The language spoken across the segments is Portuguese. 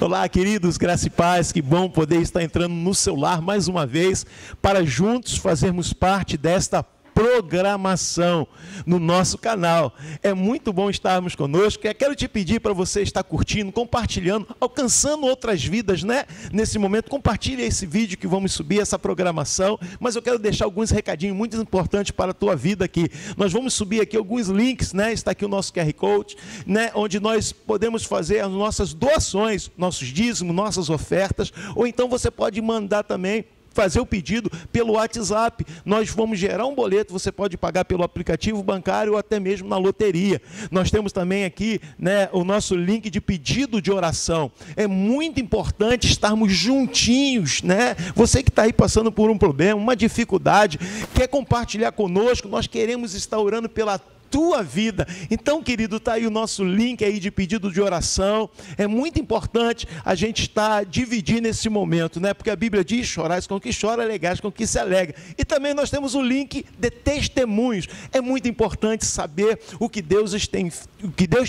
Olá, queridos, graça e paz, que bom poder estar entrando no seu lar mais uma vez, para juntos fazermos parte desta programação no nosso canal. É muito bom estarmos conosco. Eu quero te pedir para você estar curtindo, compartilhando, alcançando outras vidas, né? Nesse momento, compartilhe esse vídeo que vamos subir, essa programação, mas eu quero deixar alguns recadinhos muito importantes para a tua vida aqui. Nós vamos subir aqui alguns links, né? Está aqui o nosso QR Code, né? Onde nós podemos fazer as nossas doações, nossos dízimos, nossas ofertas, ou então você pode mandar também, fazer o pedido pelo WhatsApp. Nós vamos gerar um boleto, você pode pagar pelo aplicativo bancário ou até mesmo na loteria. Nós temos também aqui, né, o nosso link de pedido de oração. É muito importante estarmos juntinhos, né? Você que está aí passando por um problema, uma dificuldade, quer compartilhar conosco, nós queremos estar orando pela tua vida. Então, querido, está aí o nosso link aí de pedido de oração. É muito importante a gente estar dividindo esse momento, né? Porque a Bíblia diz: chorais com o que chora, alegais com o que se alegra. E também nós temos o link de testemunhos. É muito importante saber o que Deus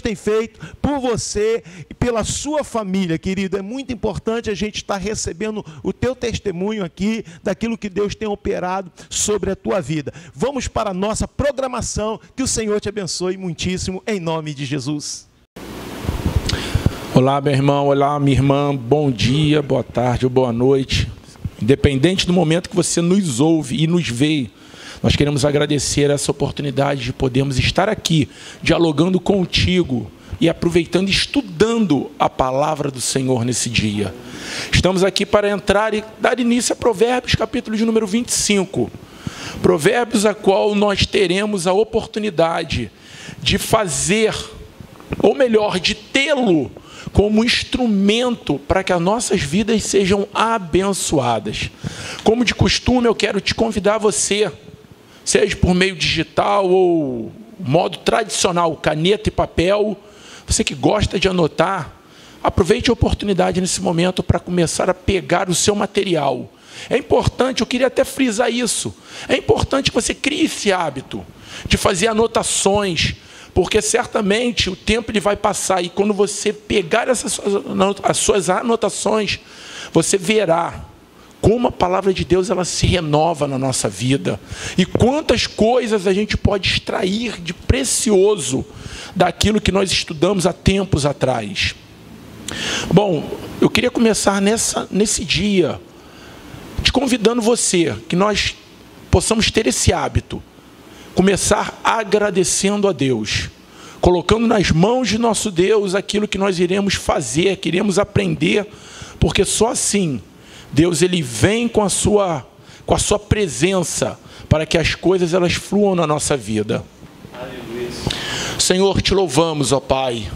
tem feito por você e pela sua família, querido. É muito importante a gente estar recebendo o teu testemunho aqui, daquilo que Deus tem operado sobre a tua vida. Vamos para a nossa programação. Que o Senhor te abençoe muitíssimo, em nome de Jesus. Olá, meu irmão, olá, minha irmã, bom dia, boa tarde ou boa noite. Independente do momento que você nos ouve e nos vê, nós queremos agradecer essa oportunidade de podermos estar aqui, dialogando contigo e aproveitando, estudando a palavra do Senhor nesse dia. Estamos aqui para entrar e dar início a Provérbios, capítulo de número 25. Provérbios a qual nós teremos a oportunidade de fazer, ou melhor, de tê-lo como instrumento para que as nossas vidas sejam abençoadas. Como de costume, eu quero te convidar você, seja por meio digital ou modo tradicional, caneta e papel, você que gosta de anotar, aproveite a oportunidade nesse momento para começar a pegar o seu material. É importante, eu queria até frisar isso, é importante que você crie esse hábito de fazer anotações, porque certamente o tempo ele vai passar e quando você pegar as suas anotações, você verá como a palavra de Deus ela se renova na nossa vida e quantas coisas a gente pode extrair de precioso daquilo que nós estudamos há tempos atrás. Bom, eu queria começar nesse dia te convidando você, que nós possamos ter esse hábito, começar agradecendo a Deus, colocando nas mãos de nosso Deus aquilo que nós iremos fazer, que iremos aprender, porque só assim Deus ele vem com a sua presença para que as coisas elas fluam na nossa vida. Aleluia. Senhor, te louvamos, ó Pai.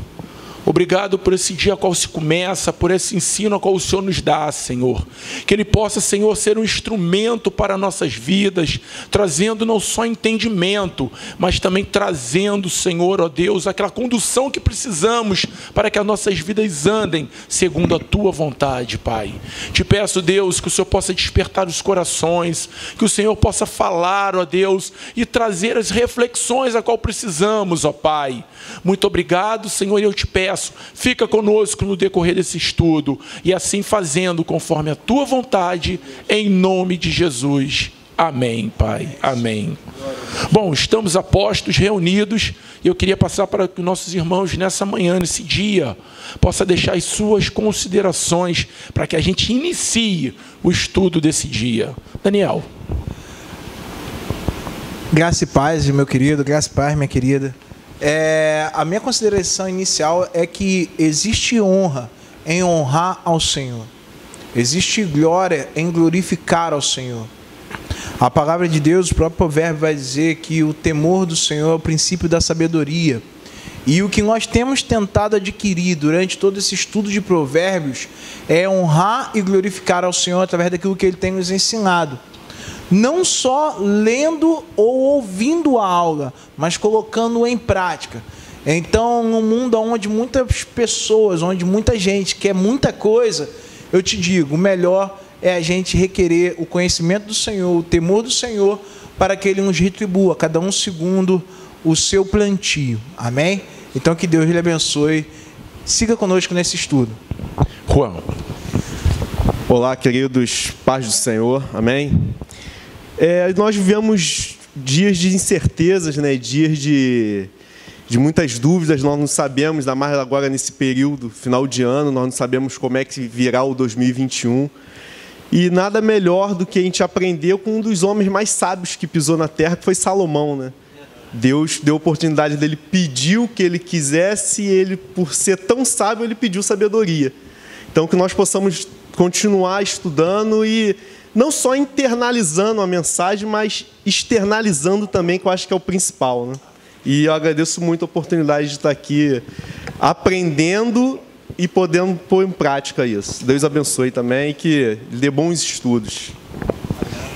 Obrigado por esse dia a qual se começa, por esse ensino a qual o Senhor nos dá, Senhor. Que Ele possa, Senhor, ser um instrumento para nossas vidas, trazendo não só entendimento, mas também trazendo, Senhor, ó Deus, aquela condução que precisamos para que as nossas vidas andem segundo a Tua vontade, Pai. Te peço, Deus, que o Senhor possa despertar os corações, que o Senhor possa falar, ó Deus, e trazer as reflexões a qual precisamos, ó Pai. Muito obrigado, Senhor, e eu te peço, fica conosco no decorrer desse estudo, e assim fazendo conforme a Tua vontade, em nome de Jesus. Amém, Pai. Amém. Bom, estamos apostos, reunidos, e eu queria passar para que nossos irmãos nessa manhã, nesse dia, possa deixar as suas considerações, para que a gente inicie o estudo desse dia. Daniel. Graça e paz, meu querido, graça e paz, minha querida. A minha consideração inicial é que existe honra em honrar ao Senhor. Existe glória em glorificar ao Senhor. A palavra de Deus, o próprio provérbio vai dizer que o temor do Senhor é o princípio da sabedoria. E o que nós temos tentado adquirir durante todo esse estudo de provérbios é honrar e glorificar ao Senhor através daquilo que Ele tem nos ensinado. Não só lendo ou ouvindo a aula, mas colocando em prática. Então, num mundo onde muitas pessoas, onde muita gente quer muita coisa, eu te digo, o melhor é a gente requerer o conhecimento do Senhor, o temor do Senhor, para que Ele nos retribua, cada um segundo o seu plantio. Amém? Então, que Deus lhe abençoe. Siga conosco nesse estudo. Juan. Olá, queridos, paz do Senhor, amém? Nós vivemos dias de incertezas, né? Dias de muitas dúvidas, nós não sabemos, ainda mais agora nesse período, final de ano, nós não sabemos como é que virá o 2021. E nada melhor do que a gente aprender com um dos homens mais sábios que pisou na terra, que foi Salomão, né? Deus deu a oportunidade dele, pediu o que ele quisesse, e ele, por ser tão sábio, ele pediu sabedoria. Então, que nós possamos continuar estudando e não só internalizando a mensagem, mas externalizando também, que eu acho que é o principal, né? E eu agradeço muito a oportunidade de estar aqui aprendendo e podendo pôr em prática isso. Deus abençoe também e que lhe dê bons estudos.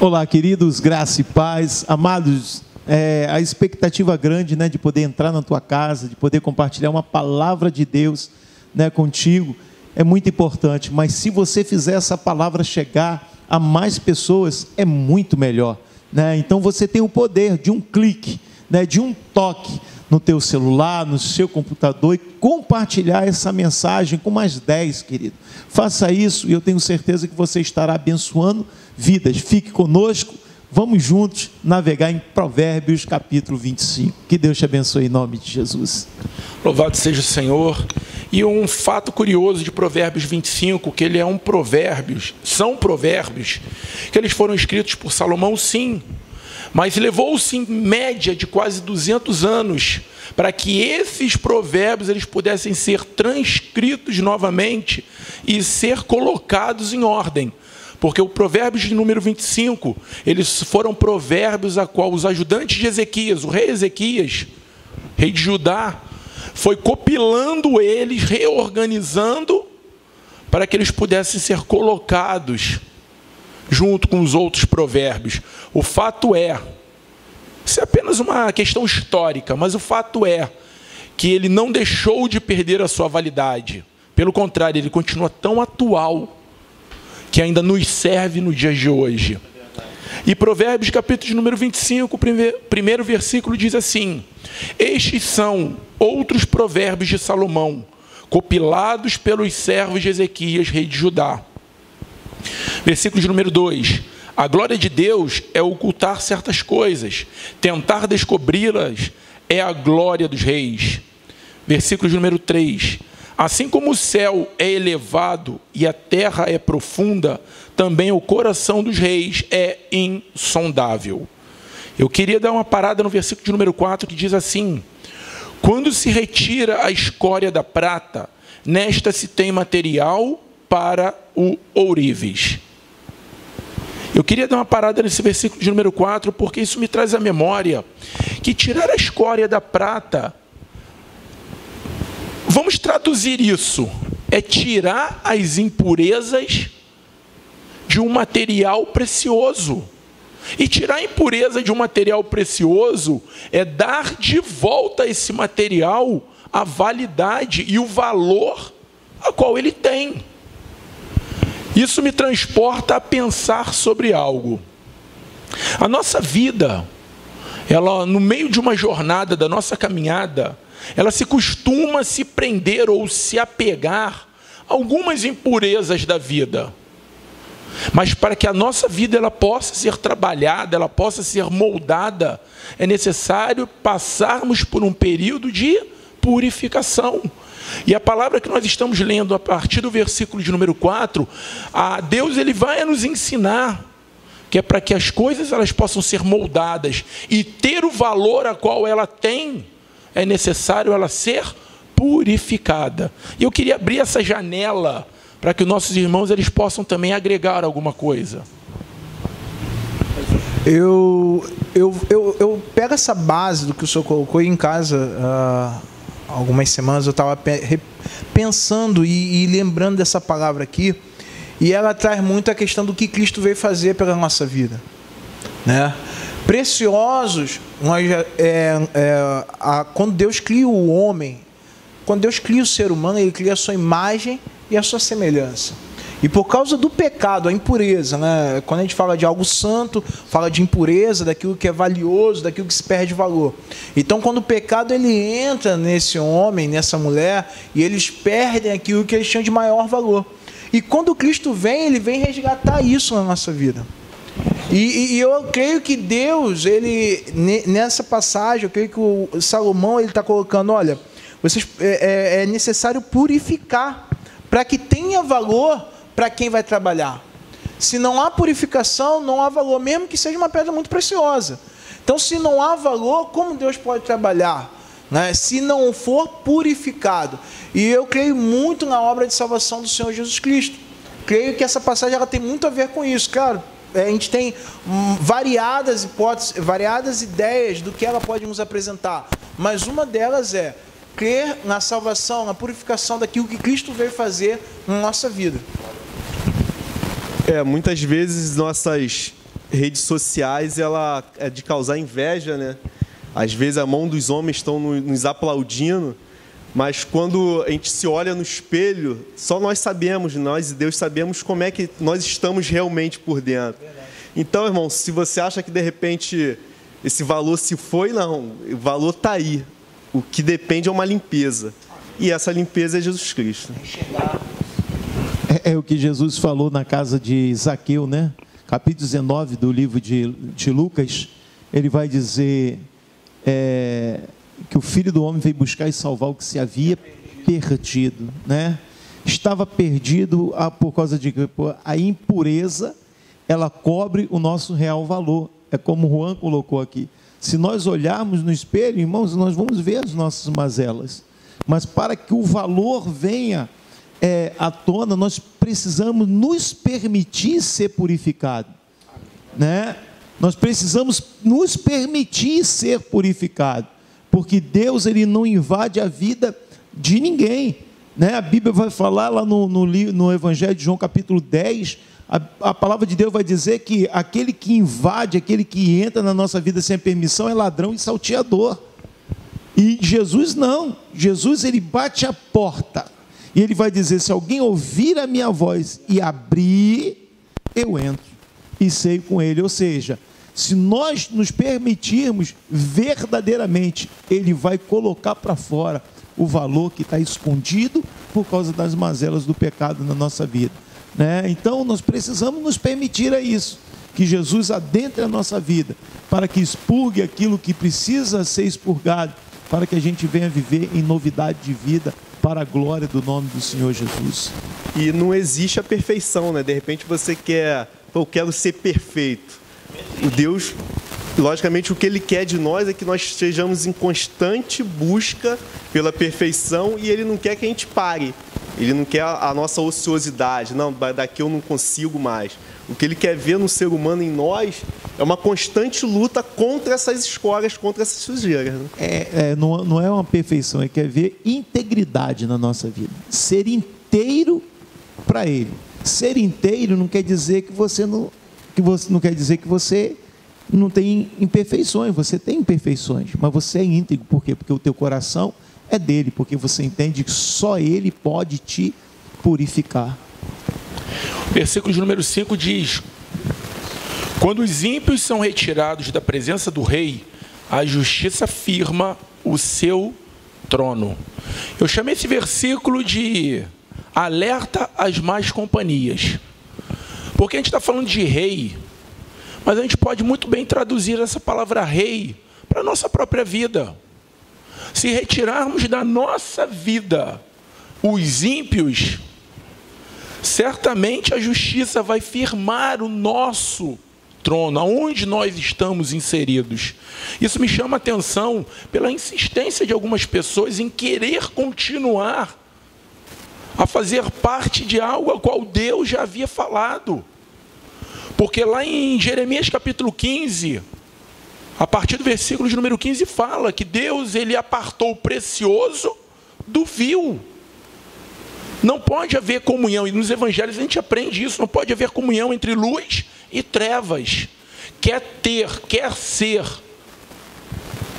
Olá, queridos, graça e paz. Amados, a expectativa grande, né, de poder entrar na tua casa, de poder compartilhar uma palavra de Deus, né, contigo, é muito importante. Mas se você fizer essa palavra chegar a mais pessoas, é muito melhor, né? Então você tem o poder de um clique, né, de um toque no teu celular, no seu computador, e compartilhar essa mensagem com mais 10, querido. Faça isso e eu tenho certeza que você estará abençoando vidas. Fique conosco, vamos juntos navegar em Provérbios capítulo 25. Que Deus te abençoe em nome de Jesus. Louvado seja o Senhor. E um fato curioso de Provérbios 25, que ele é um provérbios, são provérbios, que eles foram escritos por Salomão, sim, mas levou-se em média de quase 200 anos para que esses provérbios eles pudessem ser transcritos novamente e ser colocados em ordem. Porque o Provérbios de número 25, eles foram provérbios a qual os ajudantes de Ezequias, o rei Ezequias, rei de Judá, foi compilando eles, reorganizando, para que eles pudessem ser colocados junto com os outros provérbios. O fato é, isso é apenas uma questão histórica, mas o fato é que ele não deixou de perder a sua validade. Pelo contrário, ele continua tão atual, que ainda nos serve no dia de hoje. E Provérbios, capítulo de número 25, primeiro versículo diz assim: estes são outros provérbios de Salomão, compilados pelos servos de Ezequias, rei de Judá. Versículo de número 2: a glória de Deus é ocultar certas coisas, tentar descobri-las é a glória dos reis. Versículo de número 3: assim como o céu é elevado e a terra é profunda, também o coração dos reis é insondável. Eu queria dar uma parada no versículo de número 4, que diz assim: quando se retira a escória da prata, nesta se tem material para o ourives. Eu queria dar uma parada nesse versículo de número 4, porque isso me traz à memória que tirar a escória da prata, vamos traduzir isso, é tirar as impurezas de um material precioso. E tirar a impureza de um material precioso é dar de volta a esse material a validade e o valor a qual ele tem. Isso me transporta a pensar sobre algo. A nossa vida, ela, no meio de uma jornada da nossa caminhada, ela se costuma se prender ou se apegar a algumas impurezas da vida. Mas para que a nossa vida ela possa ser trabalhada, ela possa ser moldada, é necessário passarmos por um período de purificação. E a palavra que nós estamos lendo a partir do versículo de número 4, Deus ele vai nos ensinar que é para que as coisas elas possam ser moldadas e ter o valor a qual ela tem, é necessário ela ser purificada. E eu queria abrir essa janela para que os nossos irmãos eles possam também agregar alguma coisa. Eu pego essa base do que o senhor colocou em casa. Algumas semanas eu estava pensando e lembrando dessa palavra aqui, e ela traz muito a questão do que Cristo veio fazer pela nossa vida, né? Preciosos, quando Deus cria o homem, quando Deus cria o ser humano, Ele cria a sua imagem e a sua semelhança. E por causa do pecado, a impureza, né? Quando a gente fala de algo santo, fala de impureza, daquilo que é valioso, daquilo que se perde valor. Então, quando o pecado ele entra nesse homem, nessa mulher, e eles perdem aquilo que eles tinham de maior valor. E quando Cristo vem, Ele vem resgatar isso na nossa vida. E eu creio que Deus, Ele, nessa passagem, eu creio que o Salomão, ele está colocando, olha, é necessário purificar, para que tenha valor para quem vai trabalhar. Se não há purificação, não há valor, mesmo que seja uma pedra muito preciosa. Então, se não há valor, como Deus pode trabalhar, né? Se não for purificado? E eu creio muito na obra de salvação do Senhor Jesus Cristo. Creio que essa passagem ela tem muito a ver com isso. Claro, a gente tem variadas hipóteses, variadas ideias do que ela pode nos apresentar, mas uma delas é crer na salvação, na purificação daquilo que Cristo veio fazer na nossa vida. Muitas vezes nossas redes sociais ela é de causar inveja, né? Às vezes a mão dos homens estão nos aplaudindo, mas quando a gente se olha no espelho, só nós sabemos, nós e Deus sabemos como é que nós estamos realmente por dentro. Então, irmão, se você acha que de repente esse valor se foi, não, o valor está aí. O que depende é uma limpeza. E essa limpeza é Jesus Cristo. É o que Jesus falou na casa de Zaqueu, né? Capítulo 19 do livro de Lucas, ele vai dizer que o Filho do Homem veio buscar e salvar o que se havia perdido, né? Estava perdido por causa de a impureza, ela cobre o nosso real valor. É como o Juan colocou aqui. Se nós olharmos no espelho, irmãos, nós vamos ver as nossas mazelas. Mas para que o valor venha à tona, nós precisamos nos permitir ser purificado, né? Nós precisamos nos permitir ser purificado, porque Deus ele não invade a vida de ninguém, né? A Bíblia vai falar lá no Evangelho de João capítulo 10, a palavra de Deus vai dizer que aquele que invade, aquele que entra na nossa vida sem permissão é ladrão e salteador. E Jesus não, Jesus ele bate a porta, e ele vai dizer, se alguém ouvir a minha voz e abrir, eu entro e ceio com ele. Ou seja, se nós nos permitirmos verdadeiramente, ele vai colocar para fora o valor que está escondido por causa das mazelas do pecado na nossa vida, né? Então nós precisamos nos permitir a isso, que Jesus adentre a nossa vida, para que expurgue aquilo que precisa ser expurgado, para que a gente venha viver em novidade de vida, para a glória do nome do Senhor Jesus. E não existe a perfeição, né? De repente você eu quero ser perfeito. O Deus, logicamente, o que Ele quer de nós é que nós estejamos em constante busca pela perfeição, e Ele não quer que a gente pare. Ele não quer a nossa ociosidade. Não, daqui eu não consigo mais. O que Ele quer ver no ser humano, em nós, é uma constante luta contra essas escórias, contra essas sujeiras, né? Não é uma perfeição, é quer ver integridade na nossa vida. Ser inteiro para Ele. Ser inteiro não quer dizer que você não quer dizer que você não tem imperfeições. Você tem imperfeições, mas você é íntegro. Por quê? Porque o teu coração é dele, porque você entende que só Ele pode te purificar. Versículo de número 5 diz: quando os ímpios são retirados da presença do rei, a justiça firma o seu trono. Eu chamei esse versículo de alerta às más companhias, porque a gente está falando de rei, mas a gente pode muito bem traduzir essa palavra rei para a nossa própria vida. Se retirarmos da nossa vida os ímpios, certamente a justiça vai firmar o nosso trono, aonde nós estamos inseridos. Isso me chama a atenção pela insistência de algumas pessoas em querer continuar a fazer parte de algo a qual Deus já havia falado. Porque lá em Jeremias capítulo 15, a partir do versículo de número 15, fala que Deus ele apartou o precioso do vil. Não pode haver comunhão, e nos evangelhos a gente aprende isso, não pode haver comunhão entre luz e trevas. Quer ser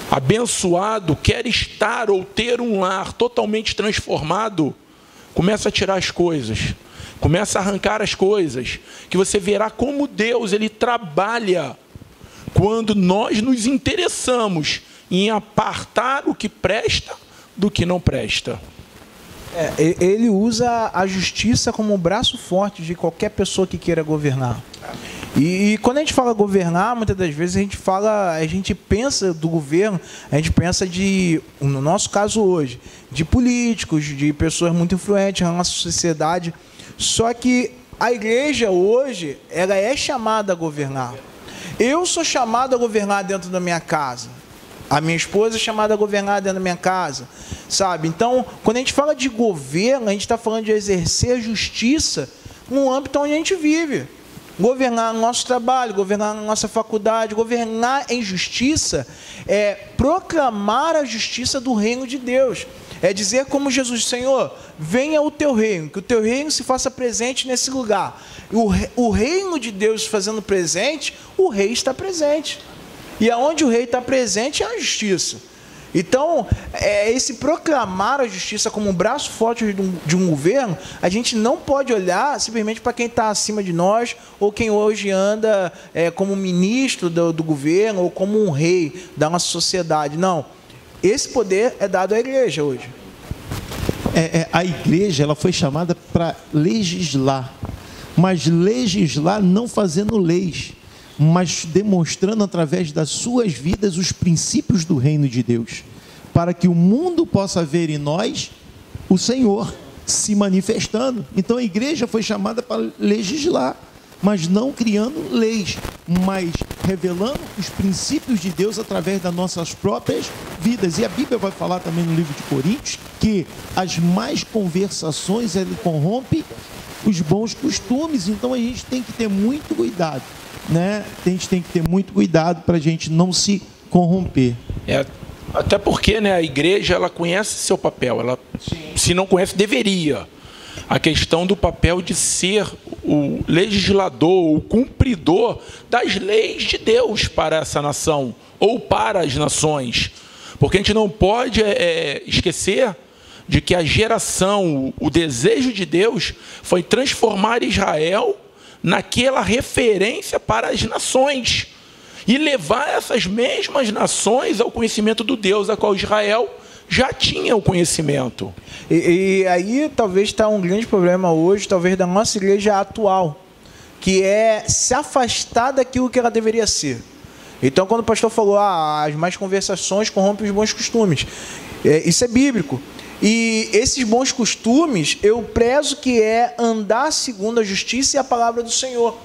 abençoado, quer estar ou ter um lar totalmente transformado, começa a tirar as coisas, começa a arrancar as coisas, que você verá como Deus ele trabalha quando nós nos interessamos em apartar o que presta do que não presta. Ele usa a justiça como o braço forte de qualquer pessoa que queira governar. E quando a gente fala governar, muitas das vezes a gente pensa do governo, a gente pensa no nosso caso hoje, de políticos, de pessoas muito influentes na nossa sociedade. Só que a igreja hoje, ela é chamada a governar. Eu sou chamado a governar dentro da minha casa. A minha esposa é chamada a governar dentro da minha casa, sabe? Então, quando a gente fala de governo, a gente está falando de exercer justiça no âmbito onde a gente vive. Governar no nosso trabalho, governar na nossa faculdade, governar em justiça é proclamar a justiça do reino de Deus. É dizer como Jesus: Senhor, venha o teu reino, que o teu reino se faça presente nesse lugar. O reino de Deus fazendo presente, o rei está presente. E aonde o rei está presente é a justiça. Então, esse proclamar a justiça como um braço forte de um governo, a gente não pode olhar simplesmente para quem está acima de nós, ou quem hoje anda como ministro do governo, ou como um rei da nossa sociedade. Não. Esse poder é dado à igreja hoje. A igreja, ela foi chamada para legislar, mas legislar não fazendo leis, mas demonstrando através das suas vidas os princípios do reino de Deus, para que o mundo possa ver em nós o Senhor se manifestando. Então a igreja foi chamada para legislar, mas não criando leis, mas revelando os princípios de Deus através das nossas próprias vidas. E a Bíblia vai falar também no livro de Coríntios que as más conversações ele corrompe os bons costumes. Então a gente tem que ter muito cuidado, né? A gente tem que ter muito cuidado para a gente não se corromper. Até porque, né, a igreja, ela conhece seu papel. Ela, se não conhece, deveria. A questão do papel de ser o legislador, o cumpridor das leis de Deus para essa nação ou para as nações. Porque a gente não pode esquecer de que a geração, o desejo de Deus foi transformar Israel naquela referência para as nações e levar essas mesmas nações ao conhecimento do Deus a qual Israel já tinha o conhecimento. E aí talvez está um grande problema hoje, talvez da nossa igreja atual, que é se afastar daquilo que ela deveria ser. Então, quando o pastor falou, as más conversações corrompem os bons costumes, isso é bíblico. E esses bons costumes, eu prezo que é andar segundo a justiça e a palavra do Senhor.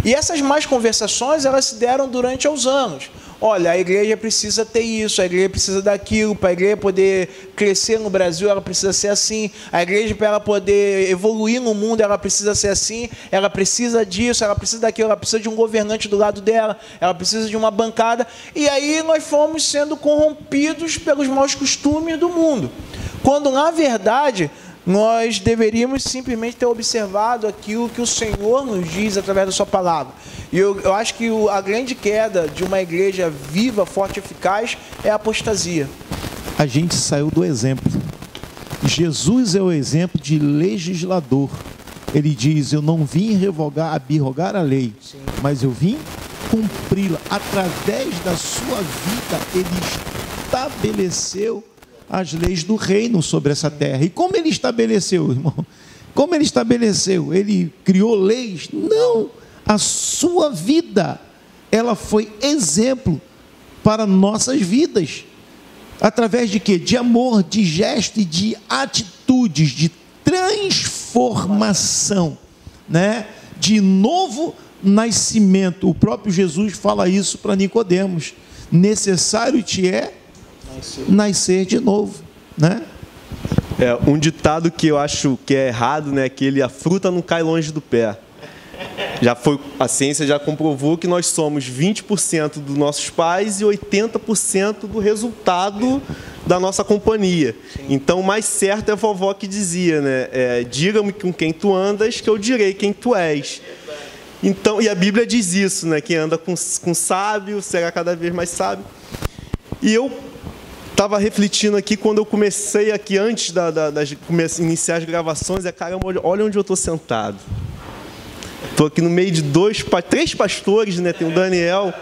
E essas más conversações, elas se deram durante os anos. Olha, a igreja precisa ter isso, a igreja precisa daquilo, para a igreja poder crescer no Brasil, ela precisa ser assim. A igreja, para ela poder evoluir no mundo, ela precisa ser assim, ela precisa disso, ela precisa daquilo, ela precisa de um governante do lado dela, ela precisa de uma bancada. E aí nós fomos sendo corrompidos pelos maus costumes do mundo. Quando, na verdade, nós deveríamos simplesmente ter observado aquilo que o Senhor nos diz através da sua palavra. E eu acho que a grande queda de uma igreja viva, forte e eficaz é a apostasia. A gente saiu do exemplo. Jesus é o exemplo de legislador. Ele diz, eu não vim abrogar a lei, sim, mas eu vim cumpri-la. Através da sua vida, ele estabeleceu as leis do reino sobre essa terra. E como ele estabeleceu, irmão? Como ele estabeleceu? Ele criou leis? Não. A sua vida, ela foi exemplo para nossas vidas. Através de quê? De amor, de gesto e de atitudes, de transformação, né? De novo nascimento. O próprio Jesus fala isso para Nicodemos. Necessário te é nascer de novo, né? Um ditado que eu acho que é errado, né? Que a fruta não cai longe do pé. A ciência já comprovou que nós somos 20% dos nossos pais e 80% do resultado da nossa companhia. Sim. Então, o mais certo é a vovó que dizia, né? Diga-me com quem tu andas, que eu direi quem tu és. Então, e a Bíblia diz isso, né? Quem anda com sábio será cada vez mais sábio. E eu estava refletindo aqui quando eu comecei aqui, antes de iniciar as gravações, caramba, olha onde eu estou sentado. Estou aqui no meio de 3 pastores, né? Tem o Daniel.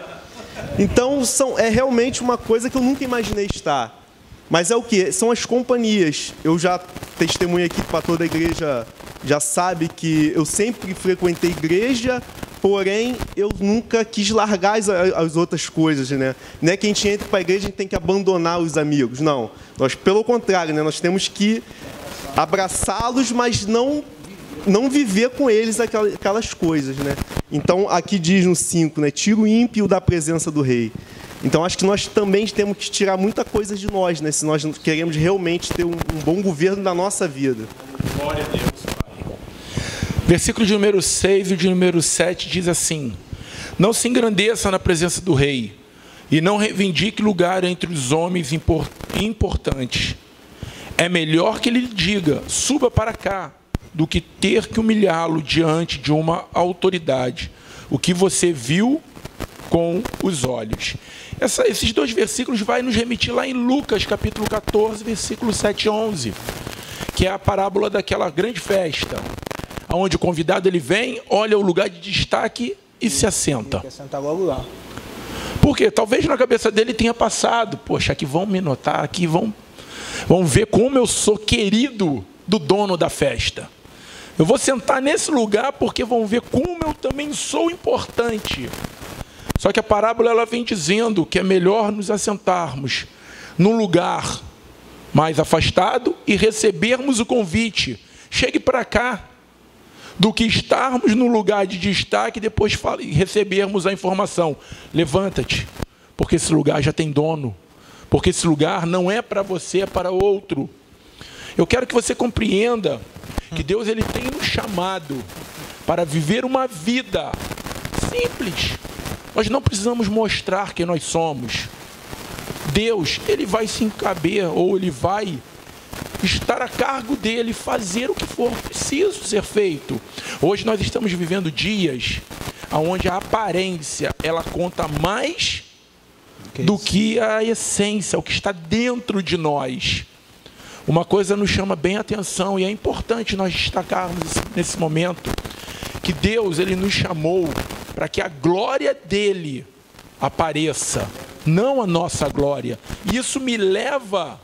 Então, é realmente uma coisa que eu nunca imaginei estar. Mas é o quê? São as companhias. Eu já testemunho aqui para toda a igreja já sabe que eu sempre frequentei igreja, porém eu nunca quis largar as outras coisas, né? Não é que a gente entra para a igreja e a gente tem que abandonar os amigos, não. Nós, pelo contrário, né? Nós temos que abraçá-los, mas não viver com eles aquelas coisas, né? Então, aqui diz no 5, né? Tira o ímpio da presença do rei. Então, acho que nós também temos que tirar muita coisa de nós, né? Se nós queremos realmente ter um bom governo da nossa vida. Glória a Deus, Pai. Versículo de número 6 e de número 7 diz assim: não se engrandeça na presença do rei, e não reivindique lugar entre os homens importantes. É melhor que ele lhe diga, suba para cá, do que ter que humilhá-lo diante de uma autoridade. O que você viu com os olhos. Esses dois versículos vai nos remitir lá em Lucas, capítulo 14, versículo 7 e 11, que é a parábola daquela grande festa, onde o convidado ele vem, olha o lugar de destaque e se assenta. Quer sentar logo lá. Por quê? Talvez na cabeça dele tenha passado, poxa, aqui vão me notar, aqui vão ver como eu sou querido do dono da festa. Eu vou sentar nesse lugar porque vão ver como eu também sou importante. Só que a parábola ela vem dizendo que é melhor nos assentarmos num lugar mais afastado e recebermos o convite. Chegue para cá, do que estarmos no lugar de destaque e depois recebermos a informação. Levanta-te, porque esse lugar já tem dono. Porque esse lugar não é para você, é para outro. Eu quero que você compreenda que Deus ele tem nos chamado para viver uma vida simples. Nós não precisamos mostrar quem nós somos. Deus, ele vai se encaber, ou ele vai estar a cargo dele, fazer o que for preciso ser feito. Hoje nós estamos vivendo dias onde a aparência, ela conta mais do que a essência, o que está dentro de nós. Uma coisa nos chama bem a atenção, e é importante nós destacarmos nesse momento, que Deus, ele nos chamou para que a glória dele apareça, não a nossa glória. E isso me leva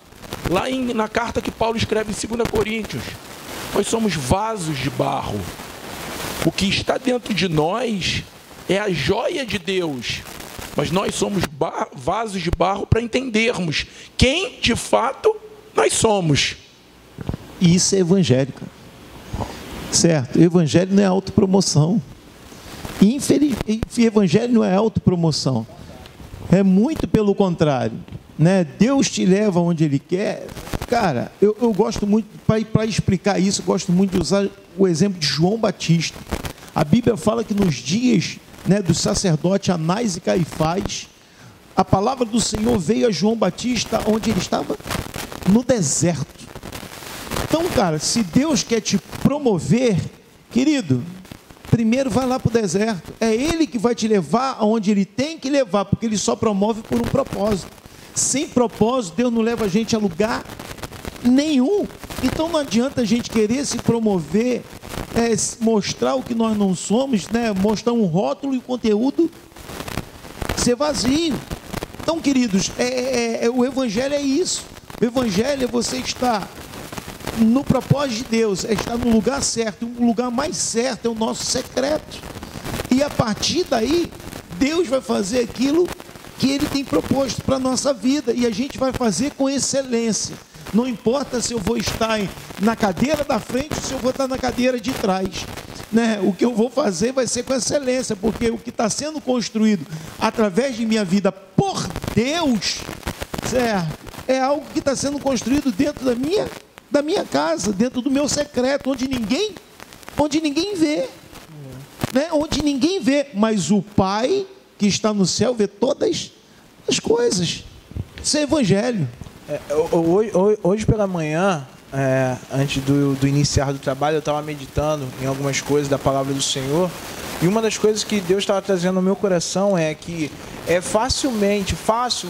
lá na carta que Paulo escreve em 2 Coríntios. Nós somos vasos de barro. O que está dentro de nós é a joia de Deus. Mas nós somos vasos de barro para entendermos quem, de fato, nós somos. Isso é evangélico. Certo? O evangelho não é autopromoção. Evangelho não é autopromoção. É muito pelo contrário. Né? Deus te leva onde Ele quer. Cara, eu gosto muito, para explicar isso, eu gosto muito de usar o exemplo de João Batista. A Bíblia fala que nos dias, né, do sacerdote Anás e Caifás, a palavra do Senhor veio a João Batista onde ele estava? No deserto. Então, cara, se Deus quer te promover, querido, primeiro vai lá para o deserto. É Ele que vai te levar aonde Ele tem que levar, porque Ele só promove por um propósito. Sem propósito, Deus não leva a gente a lugar nenhum. Então não adianta a gente querer se promover, mostrar o que nós não somos, né? Mostrar um rótulo e o conteúdo ser vazio. Então, queridos, o Evangelho é isso. O Evangelho é você estar no propósito de Deus, é estar no lugar certo. O lugar mais certo é o nosso secreto. E a partir daí, Deus vai fazer aquilo que Ele tem proposto para a nossa vida, e a gente vai fazer com excelência. Não importa se eu vou estar na cadeira da frente ou se eu vou estar na cadeira de trás, né? O que eu vou fazer vai ser com excelência, porque o que está sendo construído através de minha vida por Deus, certo? É algo que está sendo construído dentro da minha casa, dentro do meu secreto, onde ninguém vê, né? Onde ninguém vê, mas o Pai que está no céu vê todas as coisas. Isso é evangelho. Hoje pela manhã, antes do iniciar do trabalho, eu estava meditando em algumas coisas da palavra do Senhor, e uma das coisas que Deus estava trazendo no meu coração é que é fácil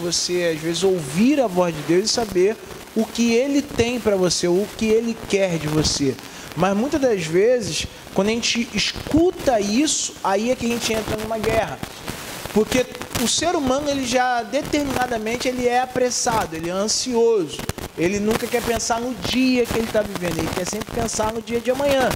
você às vezes ouvir a voz de Deus e saber o que Ele tem para você, o que Ele quer de você. Mas muitas das vezes, quando a gente escuta isso, aí é que a gente entra numa guerra. Porque o ser humano, ele já determinadamente, ele é apressado, ele é ansioso. Ele nunca quer pensar no dia que ele está vivendo, ele quer sempre pensar no dia de amanhã.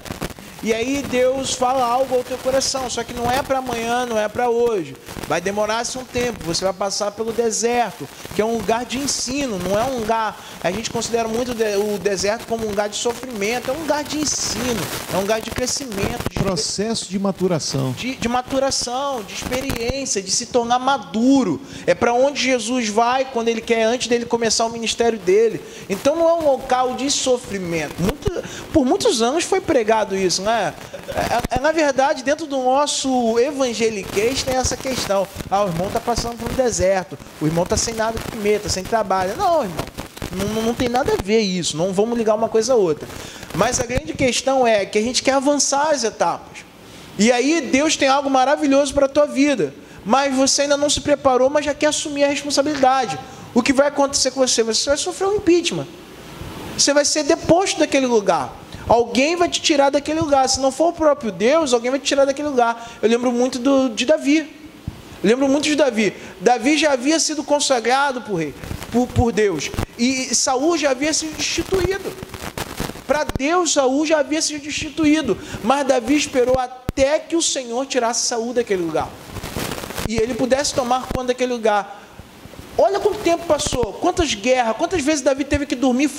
E aí Deus fala algo ao teu coração, só que não é para amanhã, não é para hoje. Vai demorar-se um tempo, você vai passar pelo deserto, que é um lugar de ensino, não é um lugar... A gente considera muito o deserto como um lugar de sofrimento, é um lugar de ensino, é um lugar de crescimento. Processo de maturação. De maturação, de experiência, de se tornar maduro. É para onde Jesus vai quando ele quer, antes dele começar o ministério dele. Então não é um local de sofrimento. Por muitos anos foi pregado isso, né? Na verdade, dentro do nosso evangeliquez tem essa questão. O irmão está passando por um deserto, o irmão está sem nada de comer, está sem trabalho. Não, irmão, não tem nada a ver isso, não vamos ligar uma coisa a outra. Mas a grande questão é que a gente quer avançar as etapas. E aí Deus tem algo maravilhoso para a tua vida, mas você ainda não se preparou, mas já quer assumir a responsabilidade. O que vai acontecer com você? Você vai sofrer um impeachment. Você vai ser deposto daquele lugar. Alguém vai te tirar daquele lugar. Se não for o próprio Deus, alguém vai te tirar daquele lugar. Eu lembro muito de Davi. Davi já havia sido consagrado por Deus. E Saul já havia sido destituído. Para Deus, Saul já havia sido destituído. Mas Davi esperou até que o Senhor tirasse Saul daquele lugar. E ele pudesse tomar conta daquele lugar. Olha quanto tempo passou, quantas guerras, quantas vezes Davi teve que dormir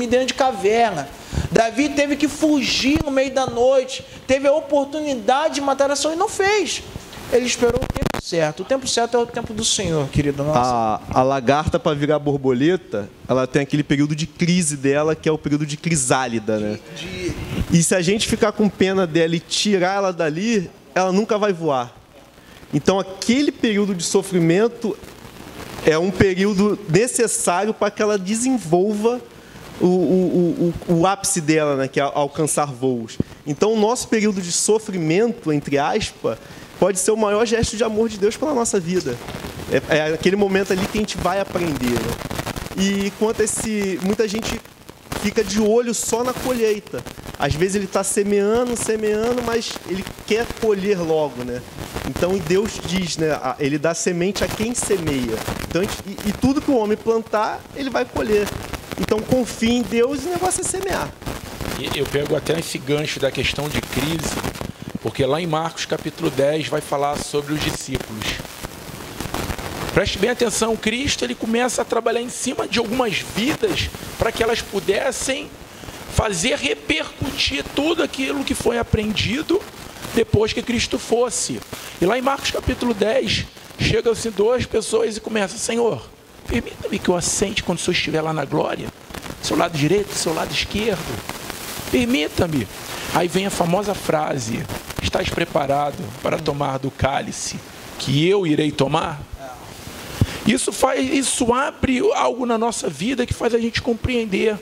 dentro de caverna. Davi teve que fugir no meio da noite, teve a oportunidade de matar a Saul e não fez. Ele esperou o tempo certo. O tempo certo é o tempo do Senhor, querido. A lagarta, para virar borboleta, ela tem aquele período de crise dela, que é o período de crisálida, né? E se a gente ficar com pena dela e tirar ela dali, ela nunca vai voar. Então, aquele período de sofrimento é um período necessário para que ela desenvolva o ápice dela, né, que é alcançar voos. Então, o nosso período de sofrimento, entre aspas, pode ser o maior gesto de amor de Deus pela nossa vida. É aquele momento ali que a gente vai aprender. Né? E muita gente fica de olho só na colheita. Às vezes ele está semeando, mas ele quer colher logo, né? Então Deus diz, né? Ele dá semente a quem semeia. Então, e tudo que o homem plantar, ele vai colher. Então confie em Deus e o negócio é semear. Eu pego até esse gancho da questão de crise, porque lá em Marcos capítulo 10 vai falar sobre os discípulos. Preste bem atenção, Cristo ele começa a trabalhar em cima de algumas vidas para que elas pudessem fazer repercutir tudo aquilo que foi aprendido depois que Cristo fosse. E lá em Marcos capítulo 10, chegam-se 2 pessoas e começam: Senhor, permita-me que eu assente quando o Senhor estiver lá na glória, seu lado direito, seu lado esquerdo, permita-me. Aí vem a famosa frase: estás preparado para tomar do cálice que eu irei tomar? Isso abre algo na nossa vida que faz a gente compreender.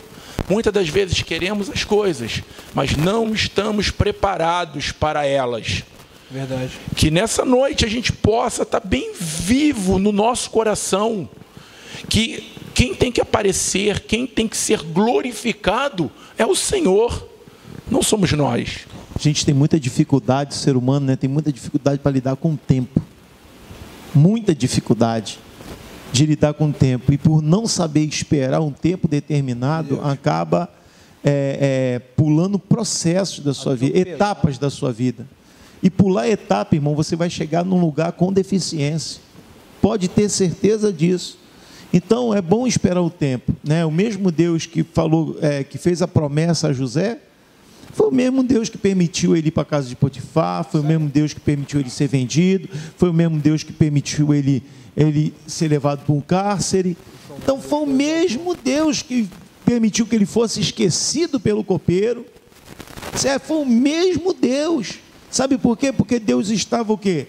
Muitas das vezes queremos as coisas, mas não estamos preparados para elas. Verdade. Que nessa noite a gente possa estar bem vivo no nosso coração, que quem tem que aparecer, quem tem que ser glorificado é o Senhor, não somos nós. A gente tem muita dificuldade, o ser humano, né? Tem muita dificuldade para lidar com o tempo. Muita dificuldade de lidar com o tempo. E por não saber esperar um tempo determinado, acaba pulando processos da sua vida, etapas da sua vida. E pular etapa, irmão, você vai chegar num lugar com deficiência. Pode ter certeza disso. Então, é bom esperar o tempo, né? O mesmo Deus que falou, que fez a promessa a José, foi o mesmo Deus que permitiu ele ir para a casa de Potifar, foi o mesmo Deus que permitiu ele ser vendido, foi o mesmo Deus que permitiu ele ser levado para um cárcere. Então, foi o mesmo Deus que permitiu que ele fosse esquecido pelo copeiro. Foi o mesmo Deus. Sabe por quê? Porque Deus estava o quê?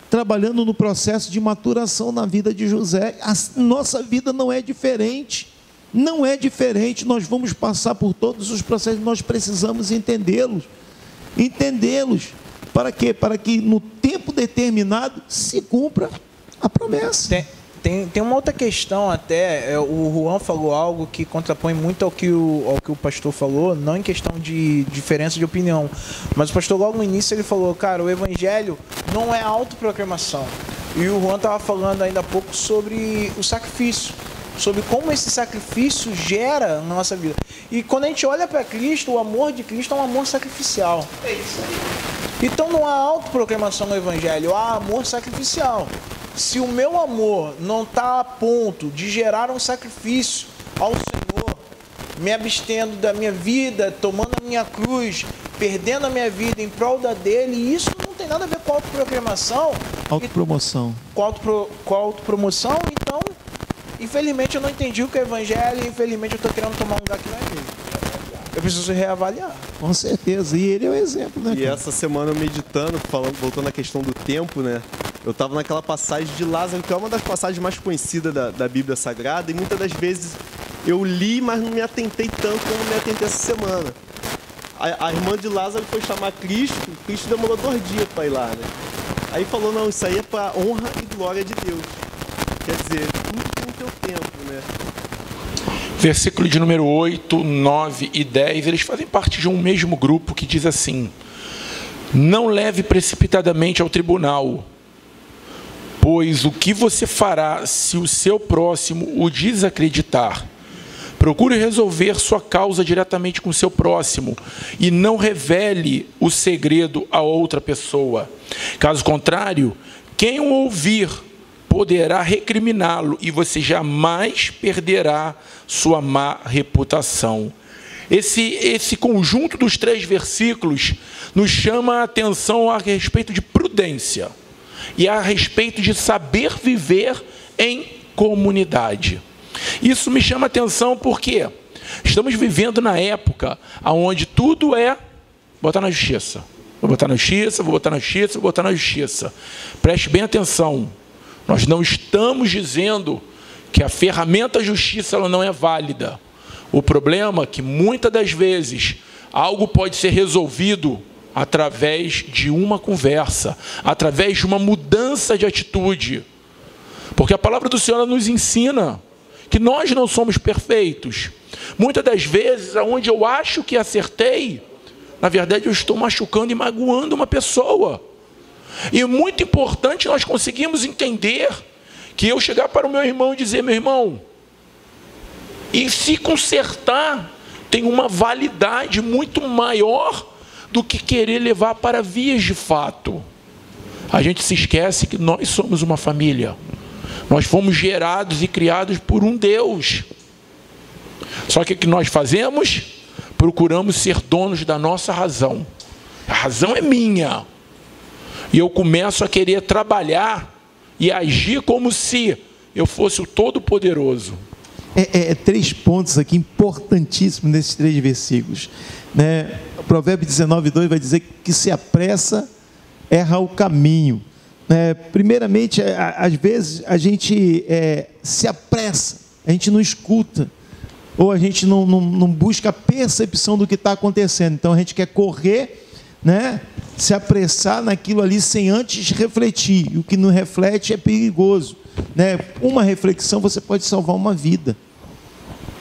Trabalhando no processo de maturação na vida de José. A nossa vida não é diferente. Não é diferente. Nós vamos passar por todos os processos. Nós precisamos entendê-los. Entendê-los. Para quê? Para que no tempo determinado se cumpra a promessa. Tem uma outra questão até, o Juan falou algo que contrapõe muito ao que o pastor falou, não em questão de diferença de opinião, mas o pastor logo no início ele falou: cara, o evangelho não é autoproclamação, E o Juan estava falando ainda há pouco sobre o sacrifício, sobre como esse sacrifício gera na nossa vida. E quando a gente olha para Cristo, o amor de Cristo é um amor sacrificial. É isso aí. Então não há autoproclamação no Evangelho, há amor sacrificial. Se o meu amor não está a ponto de gerar um sacrifício ao Senhor, me abstendo da minha vida, tomando a minha cruz, perdendo a minha vida em prol da dele, isso não tem nada a ver com autoproclamação. Autopromoção. Com autopromoção, então, infelizmente eu não entendi o que é Evangelho e infelizmente eu estou querendo tomar um lugar que não é meu. Eu preciso reavaliar. Com certeza, e ele é o exemplo, né? E essa semana eu meditando, voltando à questão do tempo, né? Eu estava naquela passagem de Lázaro, que é uma das passagens mais conhecidas da Bíblia Sagrada, e muitas das vezes eu li, mas não me atentei tanto como me atentei essa semana. A irmã de Lázaro foi chamar Cristo demorou 2 dias para ir lá, né? Aí falou, não, isso aí é para honra e glória de Deus. Quer dizer, tudo tem o teu tempo, né? Versículo de número 8, 9 e 10, eles fazem parte de um mesmo grupo que diz assim: não leve precipitadamente ao tribunal, pois o que você fará se o seu próximo o desacreditar? Procure resolver sua causa diretamente com o seu próximo e não revele o segredo a outra pessoa. Caso contrário, quem o ouvir poderá recriminá-lo e você jamais perderá sua má reputação. Esse conjunto dos 3 versículos nos chama a atenção a respeito de prudência e a respeito de saber viver em comunidade. Isso me chama a atenção porque estamos vivendo na época onde tudo é botar na justiça. Vou botar na justiça, vou botar na justiça, vou botar na justiça. Preste bem atenção. Nós não estamos dizendo que a ferramenta justiça ela não é válida. O problema é que muitas das vezes algo pode ser resolvido através de uma conversa, através de uma mudança de atitude. Porque a palavra do Senhor nos ensina que nós não somos perfeitos. Muitas das vezes, onde eu acho que acertei, na verdade eu estou machucando e magoando uma pessoa. E é muito importante nós conseguirmos entender que eu chegar para o meu irmão e dizer, meu irmão, e se consertar tem uma validade muito maior do que querer levar para vias de fato. A gente se esquece que nós somos uma família. Nós fomos gerados e criados por um Deus. Só que o que nós fazemos? Procuramos ser donos da nossa razão. A razão é minha. E eu começo a querer trabalhar e agir como se eu fosse o Todo-Poderoso. 3 pontos aqui importantíssimos nesses 3 versículos. Né? O Provérbio 19:2 vai dizer que se apressa, erra o caminho. Primeiramente, às vezes a gente se apressa, a gente não escuta, ou a gente não busca a percepção do que está acontecendo. Então a gente quer correr, né? Se apressar naquilo ali sem antes refletir. E o que não reflete é perigoso, né? Uma reflexão você pode salvar uma vida,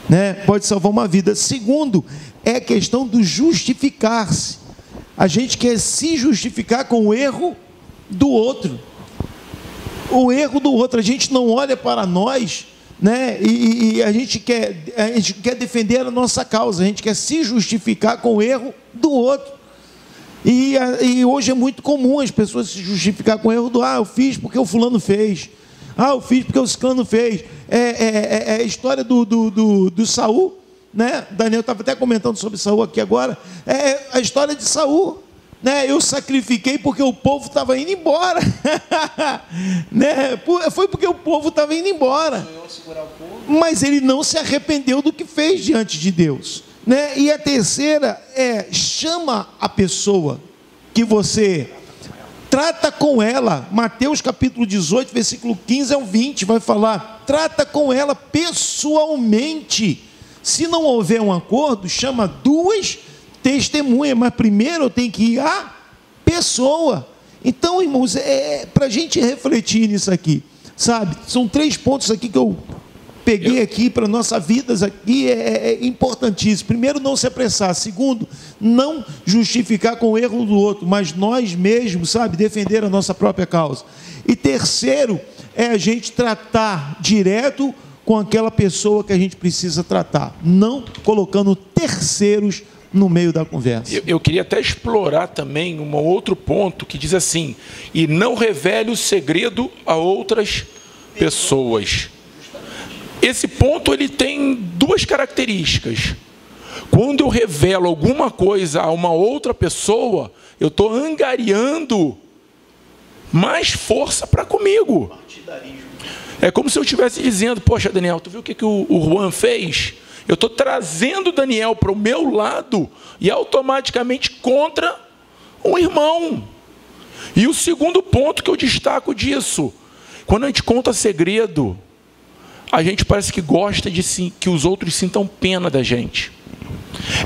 né? Pode salvar uma vida. Segundo, é a questão do justificar-se. A gente quer se justificar com o erro do outro. O erro do outro, a gente não olha para nós, né? E a gente quer defender a nossa causa, a gente quer se justificar com o erro do outro. E hoje é muito comum as pessoas se justificar com o erro do eu fiz porque o fulano fez, eu fiz porque o ciclano fez. É a história do Saul, né? Daniel estava até comentando sobre Saul aqui agora. É a história de Saul, né? Eu sacrifiquei porque o povo estava indo embora. Né? Foi porque o povo estava indo embora. Mas ele não se arrependeu do que fez diante de Deus. Né? E a terceira chama a pessoa que você trata com ela. Mateus capítulo 18, versículo 15 ao 20, vai falar, trata com ela pessoalmente. Se não houver um acordo, chama 2 testemunhas, mas primeiro eu tenho que ir à pessoa. Então, irmãos, para a gente refletir nisso aqui, sabe? São 3 pontos aqui que eu peguei aqui para nossas vidas aqui é importantíssimo. Primeiro, não se apressar. Segundo, não justificar com o erro do outro, mas nós mesmos, sabe, defender a nossa própria causa. E terceiro, é a gente tratar direto com aquela pessoa que a gente precisa tratar, não colocando terceiros no meio da conversa. Eu queria até explorar também um outro ponto que diz assim: e não revele o segredo a outras pessoas. Esse ponto ele tem duas características. Quando eu revelo alguma coisa a uma outra pessoa, eu estou angariando mais força para comigo. É como se eu estivesse dizendo: poxa, Daniel, tu viu o que o Juan fez? Eu estou trazendo o Daniel para o meu lado e automaticamente contra um irmão. E o segundo ponto que eu destaco disso: quando a gente conta segredo, a gente parece que gosta de que os outros sintam pena da gente.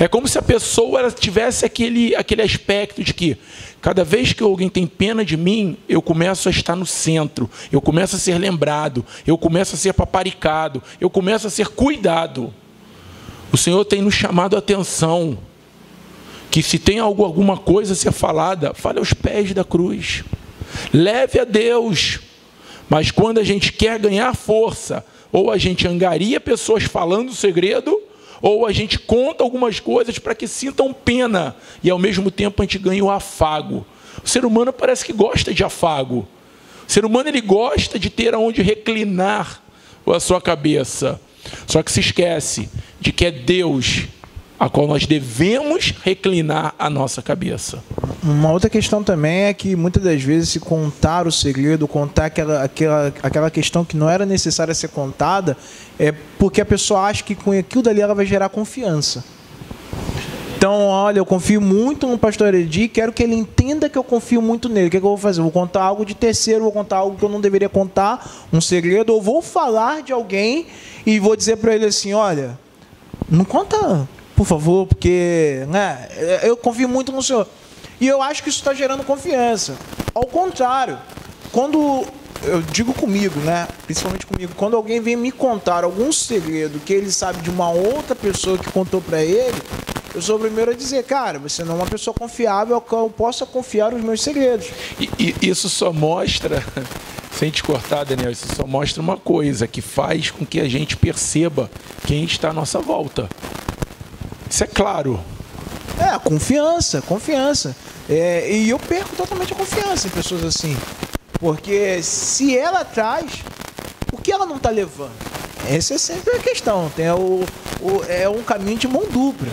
É como se a pessoa ela tivesse aquele aspecto de que cada vez que alguém tem pena de mim, eu começo a estar no centro, eu começo a ser lembrado, eu começo a ser paparicado, eu começo a ser cuidado. O Senhor tem nos chamado a atenção que se tem alguma coisa a ser falada, fale aos pés da cruz. Leve a Deus. Mas quando a gente quer ganhar força, ou a gente angaria pessoas falando o segredo, ou a gente conta algumas coisas para que sintam pena, e ao mesmo tempo a gente ganha o afago. O ser humano parece que gosta de afago. O ser humano ele gosta de ter aonde reclinar a sua cabeça. Só que se esquece de que é Deus a qual nós devemos reclinar a nossa cabeça. Uma outra questão também é que muitas das vezes se contar o segredo, contar aquela questão que não era necessária ser contada, é porque a pessoa acha que com aquilo dali ela vai gerar confiança. Então, olha, eu confio muito no pastor Edi, quero que ele entenda que eu confio muito nele. O que eu vou fazer? Vou contar algo de terceiro, vou contar algo que eu não deveria contar, um segredo, ou vou falar de alguém e vou dizer para ele assim: olha, não conta, por favor, porque né, eu confio muito no senhor. E eu acho que isso está gerando confiança. Ao contrário, quando eu digo comigo, né, principalmente comigo, quando alguém vem me contar algum segredo que ele sabe de uma outra pessoa que contou para ele, eu sou o primeiro a dizer: cara, você não é uma pessoa confiável, que eu possa confiar os meus segredos. E isso só mostra, sem te cortar, Daniel, isso só mostra uma coisa que faz com que a gente perceba quem está à nossa volta. Isso é claro. Confiança. E eu perco totalmente a confiança em pessoas assim. Porque se ela traz, por que ela não está levando? Essa é sempre a questão. Tem é um caminho de mão dupla.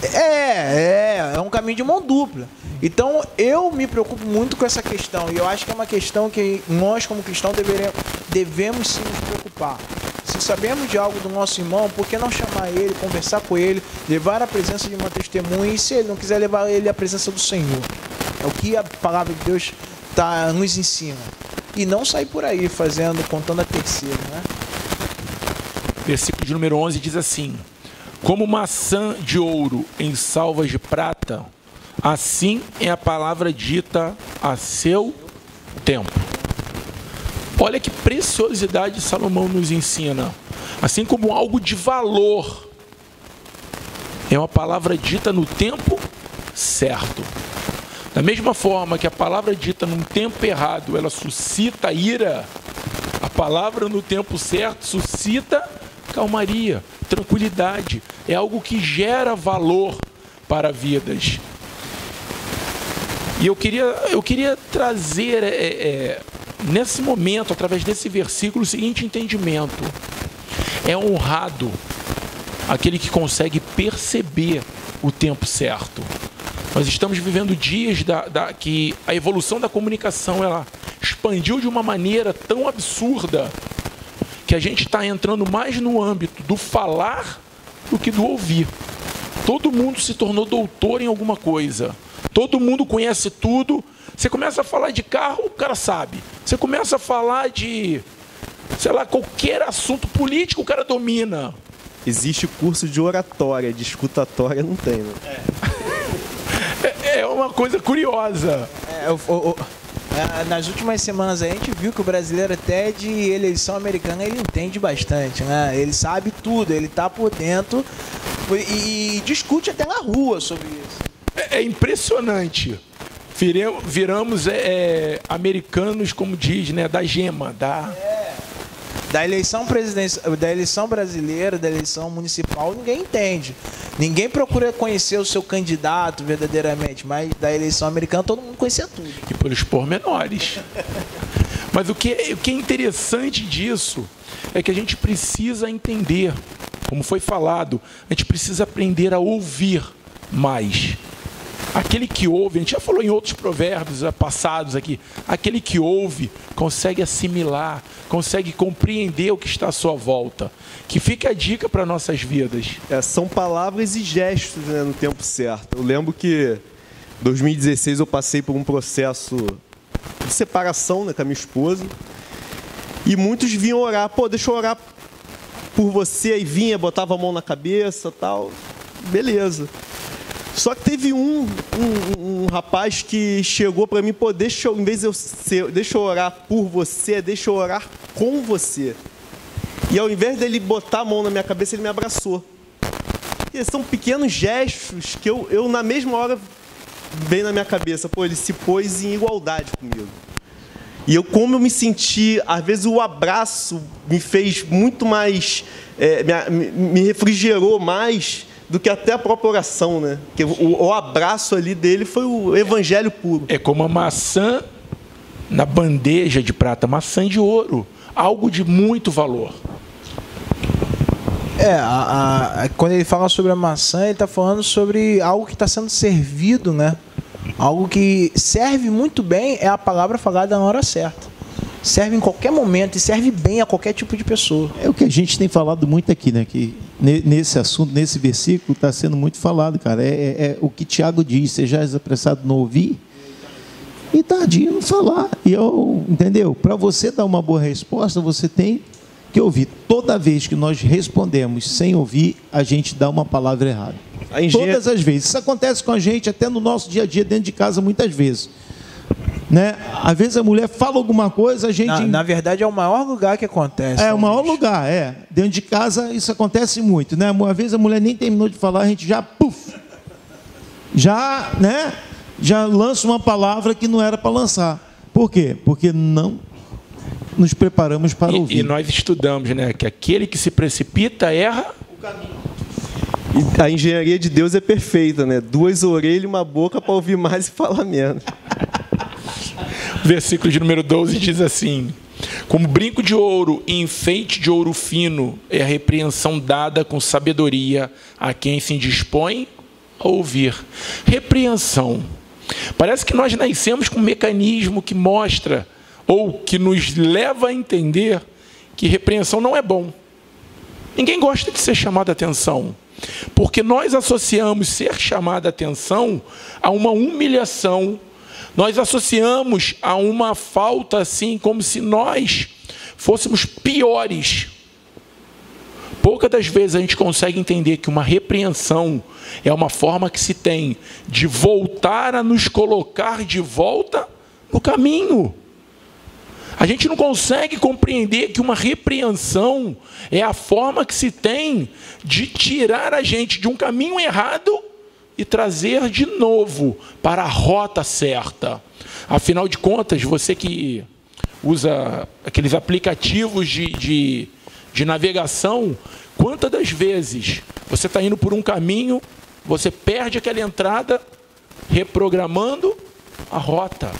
É um caminho de mão dupla. Então, eu me preocupo muito com essa questão. E eu acho que é uma questão que nós, como cristãos, devemos sim nos preocupar. Se sabemos de algo do nosso irmão, por que não chamar ele, conversar com ele, levar a presença de uma testemunha? E se ele não quiser, levar ele à presença do Senhor? É o que a palavra de Deus nos ensina. E não sair por aí contando a terceira, né? Versículo de número 11 diz assim: como maçã de ouro em salvas de prata, assim é a palavra dita a seu tempo. Olha que preciosidade Salomão nos ensina. Assim como algo de valor, é uma palavra dita no tempo certo. Da mesma forma que a palavra dita num tempo errado, ela suscita ira, a palavra no tempo certo suscita calmaria, tranquilidade. É algo que gera valor para vidas. E eu queria trazer nesse momento, através desse versículo, o seguinte entendimento: é honrado aquele que consegue perceber o tempo certo. Nós estamos vivendo dias que a evolução da comunicação ela expandiu de uma maneira tão absurda que a gente está entrando mais no âmbito do falar do que do ouvir. Todo mundo se tornou doutor em alguma coisa. Todo mundo conhece tudo. Você começa a falar de carro, o cara sabe. Você começa a falar de, sei lá, qualquer assunto político, o cara domina. Existe curso de oratória, de escutatória não tem, né? É uma coisa curiosa. Nas últimas semanas a gente viu que o brasileiro até de eleição americana ele entende bastante, né? Ele sabe tudo, ele tá por dentro e discute até na rua sobre isso. É impressionante. Viramos americanos, como diz, né? Da gema, Da eleição presidencial, da eleição brasileira, da eleição municipal, ninguém entende. Ninguém procura conhecer o seu candidato verdadeiramente, mas da eleição americana todo mundo conhecia tudo. E pelos pormenores. Mas o que é interessante disso é que a gente precisa entender, como foi falado, a gente precisa aprender a ouvir mais. Aquele que ouve, a gente já falou em outros provérbios passados aqui, aquele que ouve consegue assimilar, consegue compreender o que está à sua volta. Que fica a dica para nossas vidas. São palavras e gestos, né, no tempo certo. Eu lembro que em 2016 eu passei por um processo de separação, né, com a minha esposa. E muitos vinham orar, pô, deixa eu orar por você. Aí vinha, botava a mão na cabeça, tal, beleza. Só que teve um rapaz que chegou para mim, pô, deixa eu orar por você, deixa eu orar com você. E ao invés dele botar a mão na minha cabeça, ele me abraçou. E são pequenos gestos que eu na mesma hora veio na minha cabeça, pô, ele se pôs em igualdade comigo. E como eu me senti, às vezes o abraço me fez muito mais, me refrigerou mais do que até a própria oração, né? Porque o abraço ali dele foi o evangelho puro. É como a maçã na bandeja de prata, maçã de ouro, algo de muito valor. Quando ele fala sobre a maçã, ele está falando sobre algo que está sendo servido, né? Algo que serve muito bem é a palavra falada na hora certa. Serve em qualquer momento e serve bem a qualquer tipo de pessoa. É o que a gente tem falado muito aqui, né? Que nesse assunto, nesse versículo, está sendo muito falado, cara. É o que Tiago diz: sejais apressado no ouvir e tardio no falar. Entendeu? Para você dar uma boa resposta, você tem que ouvir. Toda vez que nós respondemos sem ouvir, a gente dá uma palavra errada. Todas as vezes. Isso acontece com a gente até no nosso dia a dia, dentro de casa, muitas vezes. Né? Às vezes a mulher fala alguma coisa, a gente... Na verdade é o maior lugar que acontece. É o maior lugar, Dentro de casa isso acontece muito, né? Às vezes a mulher nem terminou de falar, a gente já, já lança uma palavra que não era para lançar. Por quê? Porque não nos preparamos para ouvir. E nós estudamos, né? Que aquele que se precipita erra o caminho. E a engenharia de Deus é perfeita, né? 2 orelhas e uma boca para ouvir mais e falar menos. Versículo de número 12 diz assim: como brinco de ouro e enfeite de ouro fino é a repreensão dada com sabedoria a quem se dispõe a ouvir. Repreensão. Parece que nós nascemos com um mecanismo que mostra ou que nos leva a entender que repreensão não é bom. Ninguém gosta de ser chamado a atenção, porque nós associamos ser chamado a atenção a uma humilhação. Nós associamos a uma falta assim, como se nós fôssemos piores. Poucas das vezes a gente consegue entender que uma repreensão é uma forma que se tem de voltar a nos colocar de volta no caminho. A gente não consegue compreender que uma repreensão é a forma que se tem de tirar a gente de um caminho errado e trazer de novo para a rota certa. Afinal de contas, você que usa aqueles aplicativos de navegação, quantas das vezes você está indo por um caminho, você perde aquela entrada, reprogramando a rota.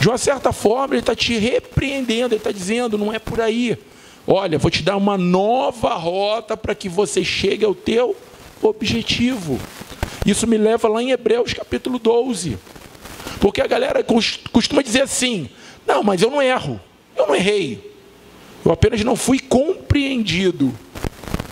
De uma certa forma, ele está te repreendendo, ele está dizendo, não é por aí. Olha, vou te dar uma nova rota para que você chegue ao teu objetivo. Isso me leva lá em Hebreus capítulo 12. Porque a galera costuma dizer assim: não, mas eu não erro, eu não errei, eu apenas não fui compreendido.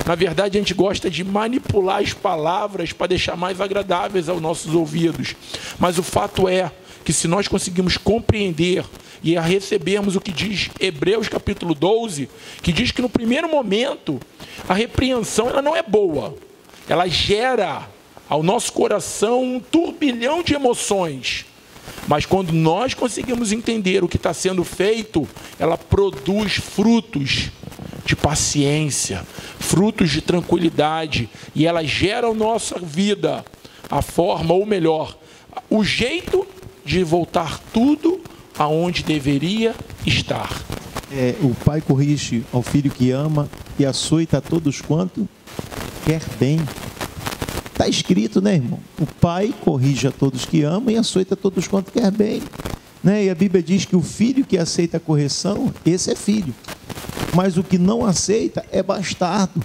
Na verdade, a gente gosta de manipular as palavras para deixar mais agradáveis aos nossos ouvidos. Mas o fato é que se nós conseguimos compreender e recebermos o que diz Hebreus capítulo 12, que diz que no primeiro momento a repreensão ela não é boa. Ela gera ao nosso coração um turbilhão de emoções. Mas quando nós conseguimos entender o que está sendo feito, ela produz frutos de paciência, frutos de tranquilidade, e ela gera a nossa vida a forma, ou melhor, o jeito de voltar tudo aonde deveria estar. O pai corrige ao filho que ama e açoita a todos quanto quer bem. Está escrito, né, irmão? O pai corrige a todos que ama e açoita a todos quanto quer bem. Né? E a Bíblia diz que o filho que aceita a correção, esse é filho. Mas o que não aceita é bastardo.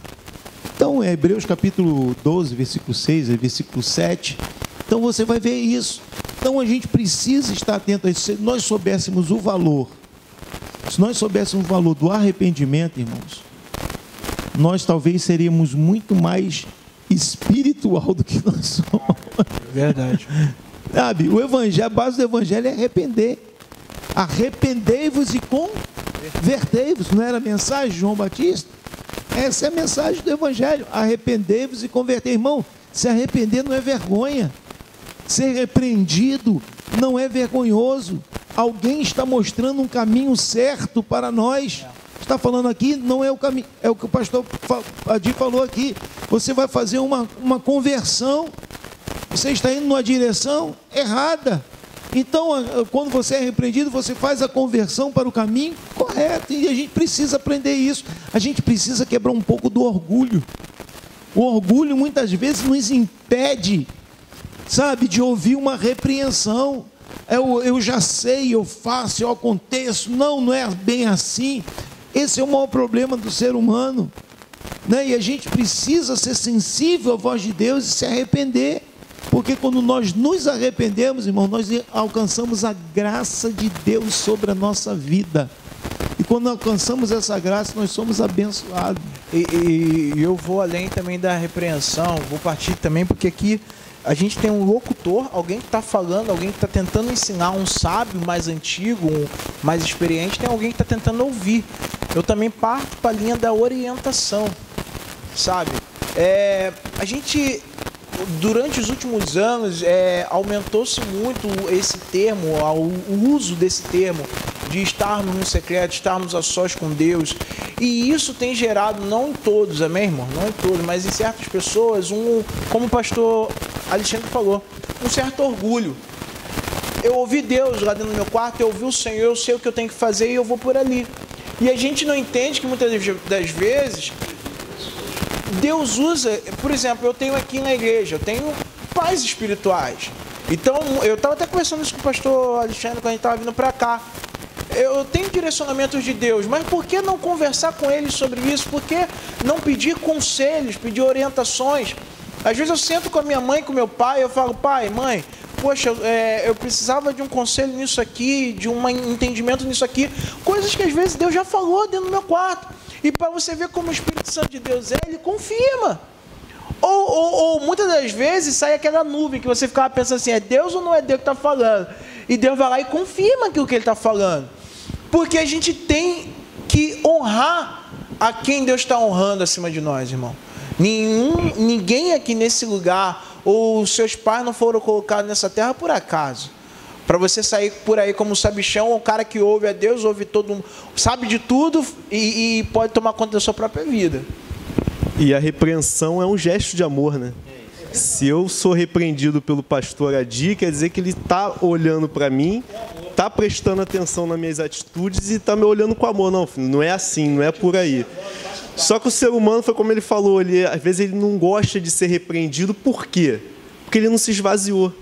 Então, é Hebreus capítulo 12, versículo 6, versículo 7. Então, você vai ver isso. Então, a gente precisa estar atento a isso. Se nós soubéssemos o valor, se nós soubéssemos o valor do arrependimento, irmãos, nós talvez seríamos muito mais espiritual do que nós somos. Verdade. Sabe, o evangelho, a base do evangelho é arrepender. Arrependei-vos e convertei-vos. Não era a mensagem de João Batista? Essa é a mensagem do evangelho. Arrependei-vos e convertei. Irmão, se arrepender não é vergonha. Ser repreendido não é vergonhoso. Alguém está mostrando um caminho certo para nós. Está falando aqui, não é o caminho, é o que o pastor Adi falou aqui. Você vai fazer uma conversão, você está indo numa direção errada. Então, quando você é repreendido, você faz a conversão para o caminho correto. E a gente precisa aprender isso. A gente precisa quebrar um pouco do orgulho. O orgulho muitas vezes nos impede, sabe, de ouvir uma repreensão. Eu já sei, eu faço, eu aconteço. Não é bem assim. Esse é o maior problema do ser humano, né? E a gente precisa ser sensível à voz de Deus e se arrepender, porque quando nós nos arrependemos, irmão, nós alcançamos a graça de Deus sobre a nossa vida. E quando alcançamos essa graça, nós somos abençoados. E eu vou além também da repreensão, vou partir também, porque aqui a gente tem um locutor, alguém que está falando, alguém que está tentando ensinar, um sábio mais antigo, um mais experiente, tem alguém que está tentando ouvir. Eu também parto para a linha da orientação, sabe? A gente, durante os últimos anos, aumentou-se muito esse termo, o uso desse termo, de estarmos no secreto, estarmos a sós com Deus. E isso tem gerado, não em todos, amém, irmão? Não em todos, mas em certas pessoas, como o pastor Alexandre falou, um certo orgulho. Eu ouvi Deus lá dentro do meu quarto, eu ouvi o Senhor, eu sei o que eu tenho que fazer e eu vou por ali. E a gente não entende que muitas das vezes Deus usa, por exemplo, eu tenho aqui na igreja, eu tenho pais espirituais. Então, eu estava até conversando isso com o pastor Alexandre quando a gente estava vindo para cá. Eu tenho direcionamentos de Deus, mas por que não conversar com eles sobre isso? Por que não pedir conselhos, pedir orientações? Às vezes eu sento com a minha mãe, com o meu pai, eu falo, pai, mãe, poxa, eu precisava de um conselho nisso aqui, de um entendimento nisso aqui. Coisas que às vezes Deus já falou dentro do meu quarto. E para você ver como o Espírito Santo de Deus ele confirma. Ou muitas das vezes sai aquela nuvem que você ficava pensando assim, é Deus ou não é Deus que está falando? E Deus vai lá e confirma aquilo que ele está falando. Porque a gente tem que honrar a quem Deus está honrando acima de nós, irmão. Ninguém aqui nesse lugar, ou seus pais não foram colocados nessa terra por acaso. Para você sair por aí como sabichão, um cara que ouve a Deus, ouve todo mundo, sabe de tudo e pode tomar conta da sua própria vida. E a repreensão é um gesto de amor, né? Se eu sou repreendido pelo pastor Adi, quer dizer que ele está olhando para mim, está prestando atenção nas minhas atitudes e está me olhando com amor. Não, filho, não é assim, não é por aí. Só que o ser humano, foi como ele falou ali, às vezes ele não gosta de ser repreendido. Por quê? Porque ele não se esvaziou.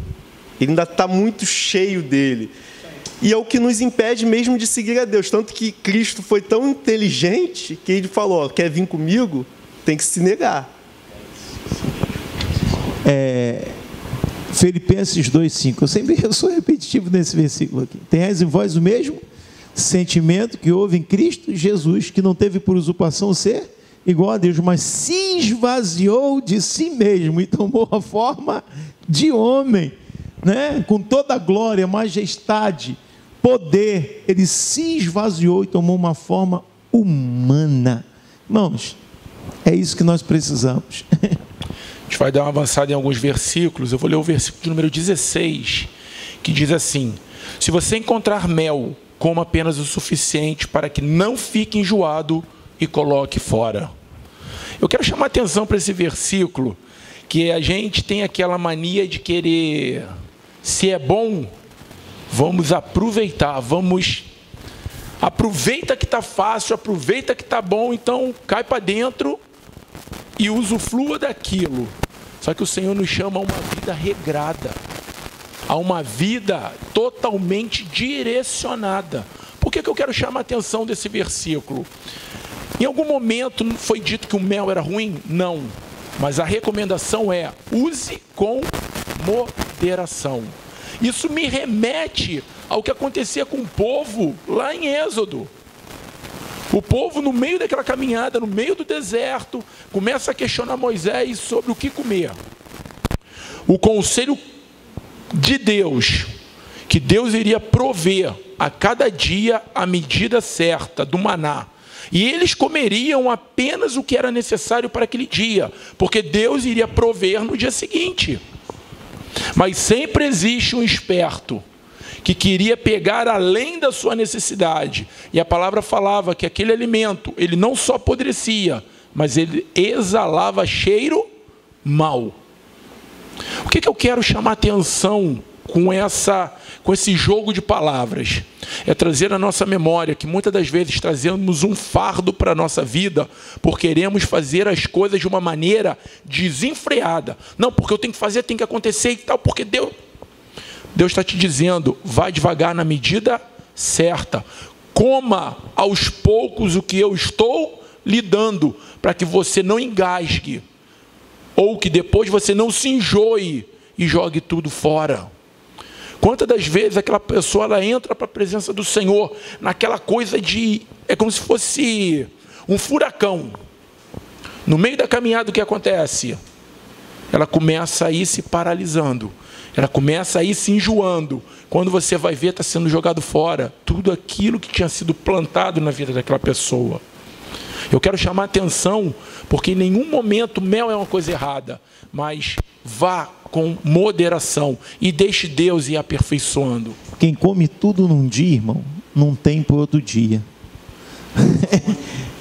Ele ainda está muito cheio dele. E é o que nos impede mesmo de seguir a Deus. Tanto que Cristo foi tão inteligente que ele falou, quer vir comigo? Tem que se negar. Filipenses 2,5. Eu sou repetitivo nesse versículo aqui. Tenhais em vós o mesmo sentimento que houve em Cristo Jesus, que não teve por usurpação ser igual a Deus, mas se esvaziou de si mesmo e tomou a forma de homem, né? Com toda a glória, majestade, poder, ele se esvaziou e tomou uma forma humana. Irmãos, é isso que nós precisamos. A gente vai dar uma avançada em alguns versículos. Eu vou ler o versículo número 16, que diz assim: Se você encontrar mel, coma apenas o suficiente para que não fique enjoado e coloque fora. Eu quero chamar a atenção para esse versículo, que a gente tem aquela mania de querer, se é bom, vamos aproveitar, aproveita que está fácil, aproveita que está bom, então cai para dentro e usufrua daquilo. Só que o Senhor nos chama a uma vida regrada, a uma vida totalmente direcionada. Por que eu quero chamar a atenção desse versículo? Em algum momento foi dito que o mel era ruim? Não. Mas a recomendação é: use com moderação. Isso me remete ao que acontecia com o povo lá em Êxodo. O povo, no meio daquela caminhada, no meio do deserto, começa a questionar Moisés sobre o que comer. O conselho de Deus, que Deus iria prover a cada dia a medida certa do maná. E eles comeriam apenas o que era necessário para aquele dia, porque Deus iria prover no dia seguinte. Mas sempre existe um esperto que queria pegar além da sua necessidade. E a palavra falava que aquele alimento, ele não só apodrecia, mas ele exalava cheiro mau. O que eu quero chamar a atenção com esse jogo de palavras? É trazer à nossa memória que muitas das vezes trazemos um fardo para a nossa vida por queremos fazer as coisas de uma maneira desenfreada. Não, porque eu tenho que fazer, tem que acontecer e tal, porque Deus está te dizendo, vai devagar na medida certa. Coma aos poucos o que eu estou lhe dando, para que você não engasgue, ou que depois você não se enjoe e jogue tudo fora. Quantas das vezes aquela pessoa ela entra para a presença do Senhor naquela coisa de... É como se fosse um furacão. No meio da caminhada, o que acontece? Ela começa a ir se paralisando. Ela começa a ir se enjoando. Quando você vai ver, está sendo jogado fora tudo aquilo que tinha sido plantado na vida daquela pessoa. Eu quero chamar a atenção, porque em nenhum momento mel é uma coisa errada, mas vá com moderação e deixe Deus ir aperfeiçoando. Quem come tudo num dia, irmão, não tem por outro dia.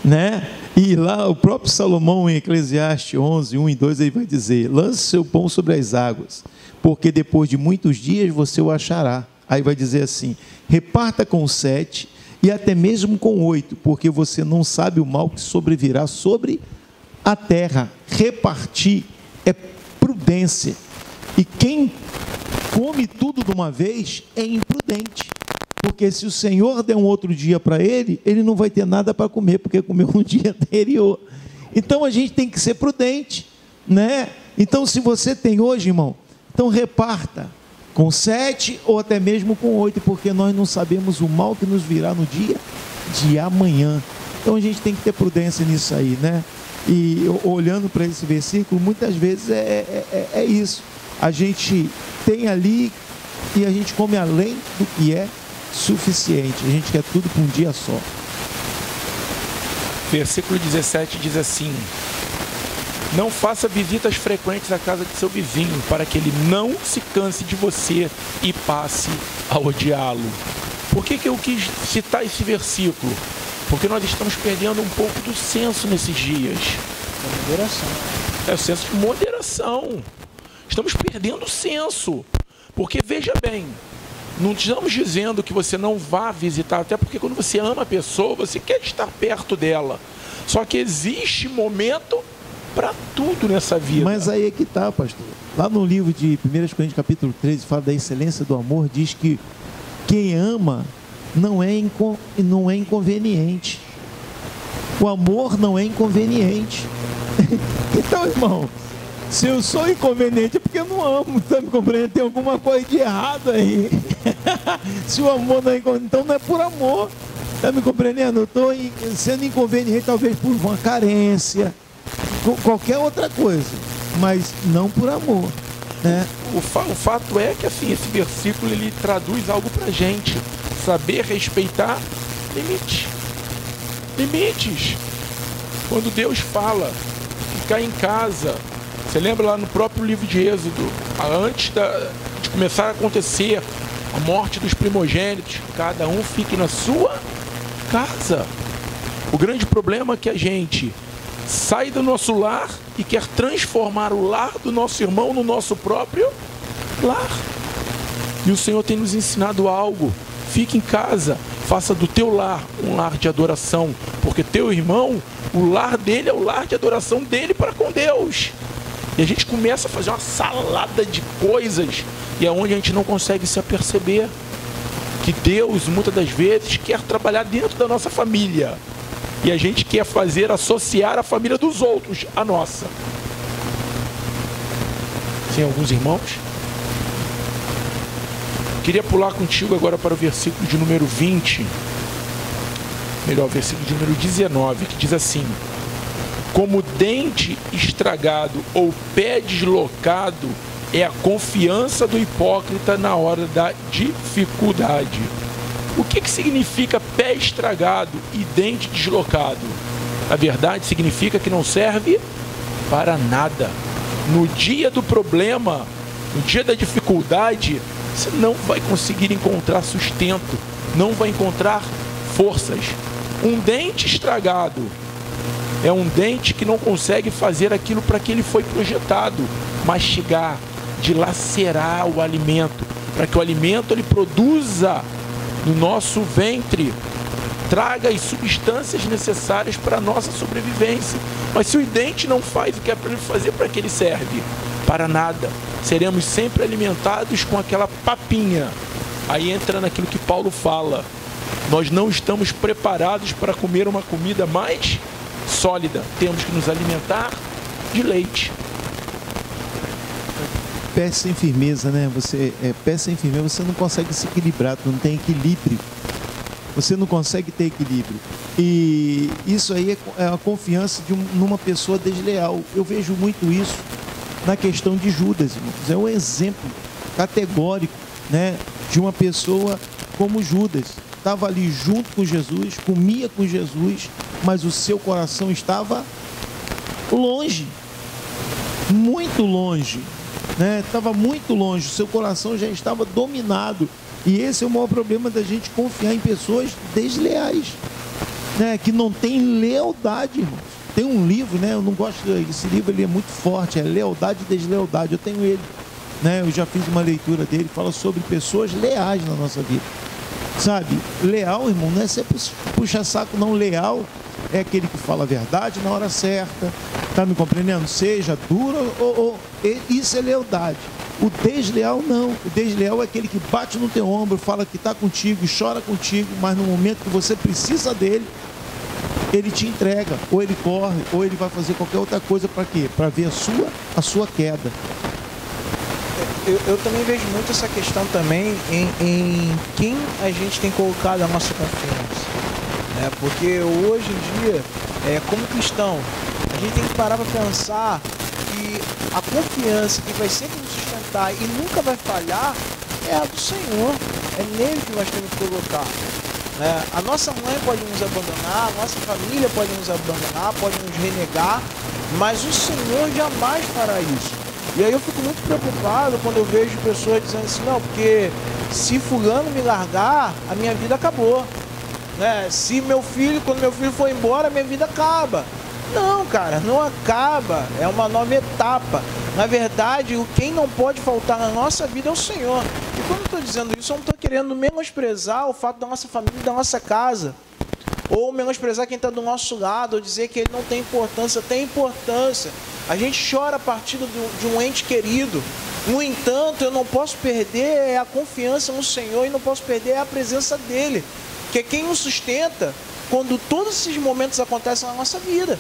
Né? E lá o próprio Salomão, em Eclesiastes 11, 1 e 2, ele vai dizer: lance seu pão sobre as águas, porque depois de muitos dias você o achará. Aí vai dizer assim: reparta com 7 e até mesmo com 8, porque você não sabe o mal que sobrevirá sobre a terra. Repartir é prudência. E quem come tudo de uma vez é imprudente. Porque se o Senhor der um outro dia para ele, ele não vai ter nada para comer, porque comeu no dia anterior. Então a gente tem que ser prudente, né? Então se você tem hoje, irmão, então reparta com 7 ou até mesmo com 8, porque nós não sabemos o mal que nos virá no dia de amanhã. Então a gente tem que ter prudência nisso aí, né? E olhando para esse versículo, muitas vezes é isso. A gente tem ali e a gente come além do que é suficiente. A gente quer tudo para um dia só. Versículo 17 diz assim: não faça visitas frequentes à casa de seu vizinho, para que ele não se canse de você e passe a odiá-lo. Por que eu quis citar esse versículo? Porque nós estamos perdendo um pouco do senso nesses dias. Moderação. É o senso de moderação. Estamos perdendo o senso. Porque, veja bem, não estamos dizendo que você não vá visitar, até porque quando você ama a pessoa, você quer estar perto dela. Só que existe momento para tudo nessa vida. Mas aí é que está, pastor. Lá no livro de 1 Coríntios capítulo 13, fala da excelência do amor, diz que quem ama não é inconveniente. O amor não é inconveniente. Então, irmão, se eu sou inconveniente é porque eu não amo, tá me compreendendo? Tem alguma coisa de errado aí. Se o amor não é inconveniente, então não é por amor, tá me compreendendo? Eu estou sendo inconveniente talvez por uma carência, qualquer outra coisa, mas não por amor, né? O fato é que assim, esse versículo ele traduz algo para a gente: saber respeitar limites. Quando Deus fala ficar em casa, você lembra lá no próprio livro de Êxodo, antes de começar a acontecer a morte dos primogênitos, cada um fique na sua casa. O grande problema é que a gente sai do nosso lar e quer transformar o lar do nosso irmão no nosso próprio lar. E o Senhor tem nos ensinado algo: fique em casa, faça do teu lar um lar de adoração, porque teu irmão, o lar dele é o lar de adoração dele para com Deus. E a gente começa a fazer uma salada de coisas, e é onde a gente não consegue se aperceber que Deus, muitas das vezes, quer trabalhar dentro da nossa família, e a gente quer associar a família dos outros à nossa. Tem alguns irmãos? Queria pular contigo agora para o versículo de número 20, melhor, versículo de número 19, que diz assim: como dente estragado ou pé deslocado é a confiança do hipócrita na hora da dificuldade. O que significa pé estragado e dente deslocado? Na verdade, significa que não serve para nada. No dia do problema, no dia da dificuldade, você não vai conseguir encontrar sustento, não vai encontrar forças. Um dente estragado é um dente que não consegue fazer aquilo para que ele foi projetado, mastigar, dilacerar o alimento, para que o alimento ele produza no nosso ventre, traga as substâncias necessárias para a nossa sobrevivência. Mas se o dente não faz o que é para ele fazer, para que ele serve? Para nada. Seremos sempre alimentados com aquela papinha. Aí entra naquilo que Paulo fala: nós não estamos preparados para comer uma comida mais sólida, temos que nos alimentar de leite. Pé sem firmeza, né? Pé sem firmeza, você não consegue se equilibrar, não tem equilíbrio. Você não consegue ter equilíbrio. E isso aí é a confiança numa pessoa desleal. Eu vejo muito isso na questão de Judas, irmãos. É um exemplo categórico, né, de uma pessoa como Judas. Estava ali junto com Jesus, comia com Jesus, mas o seu coração estava longe, muito longe, né? Estava muito longe, o seu coração já estava dominado. E esse é o maior problema da gente confiar em pessoas desleais, né? Que não tem lealdade, irmãos. Tem um livro, né? Eu não gosto desse livro, ele é muito forte, é Lealdade e Deslealdade. Eu tenho ele, né? Eu já fiz uma leitura dele, fala sobre pessoas leais na nossa vida. Sabe, leal, irmão, não é sempre puxa saco, não. Leal é aquele que fala a verdade na hora certa, tá me compreendendo? Seja duro isso é lealdade. O desleal não. O desleal é aquele que bate no teu ombro, fala que está contigo, chora contigo, mas no momento que você precisa dele, ele te entrega, ou ele corre, ou ele vai fazer qualquer outra coisa. Para quê? Para ver a sua queda. Eu também vejo muito essa questão também em quem a gente tem colocado a nossa confiança, né? Porque hoje em dia, como cristão, a gente tem que parar para pensar que a confiança que vai sempre nos sustentar e nunca vai falhar é a do Senhor. É nele que nós temos que colocar, né? A nossa mãe pode nos abandonar, a nossa família pode nos abandonar, pode nos renegar, mas o Senhor jamais fará isso. E aí eu fico muito preocupado quando eu vejo pessoas dizendo assim: não, porque se fulano me largar, a minha vida acabou, né? Se quando meu filho for embora, a minha vida acaba. Não, cara, não acaba, é uma nova etapa. Na verdade, quem não pode faltar na nossa vida é o Senhor. E quando eu estou dizendo isso, eu não estou querendo menosprezar o fato da nossa família e da nossa casa, ou menosprezar quem está do nosso lado, ou dizer que ele não tem importância. Tem importância. A gente chora a partir de um ente querido. No entanto, eu não posso perder a confiança no Senhor, e não posso perder a presença dEle, que é quem nos sustenta quando todos esses momentos acontecem na nossa vida.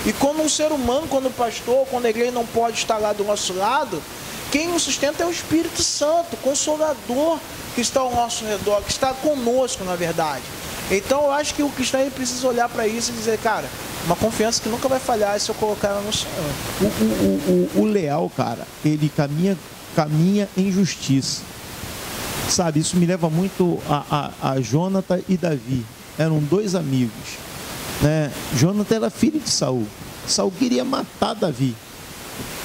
E quando um ser humano, quando o pastor, quando a igreja não pode estar lá do nosso lado, quem nos sustenta é o Espírito Santo, o Consolador, que está ao nosso redor, que está conosco, na verdade. Então eu acho que o cristão ele precisa olhar para isso e dizer: cara, uma confiança que nunca vai falhar se eu colocar ela no Senhor. O leal, cara, ele caminha em justiça. Sabe, isso me leva muito a Jonathan e Davi. Eram dois amigos, né? Jonathan era filho de Saul. Saul queria matar Davi.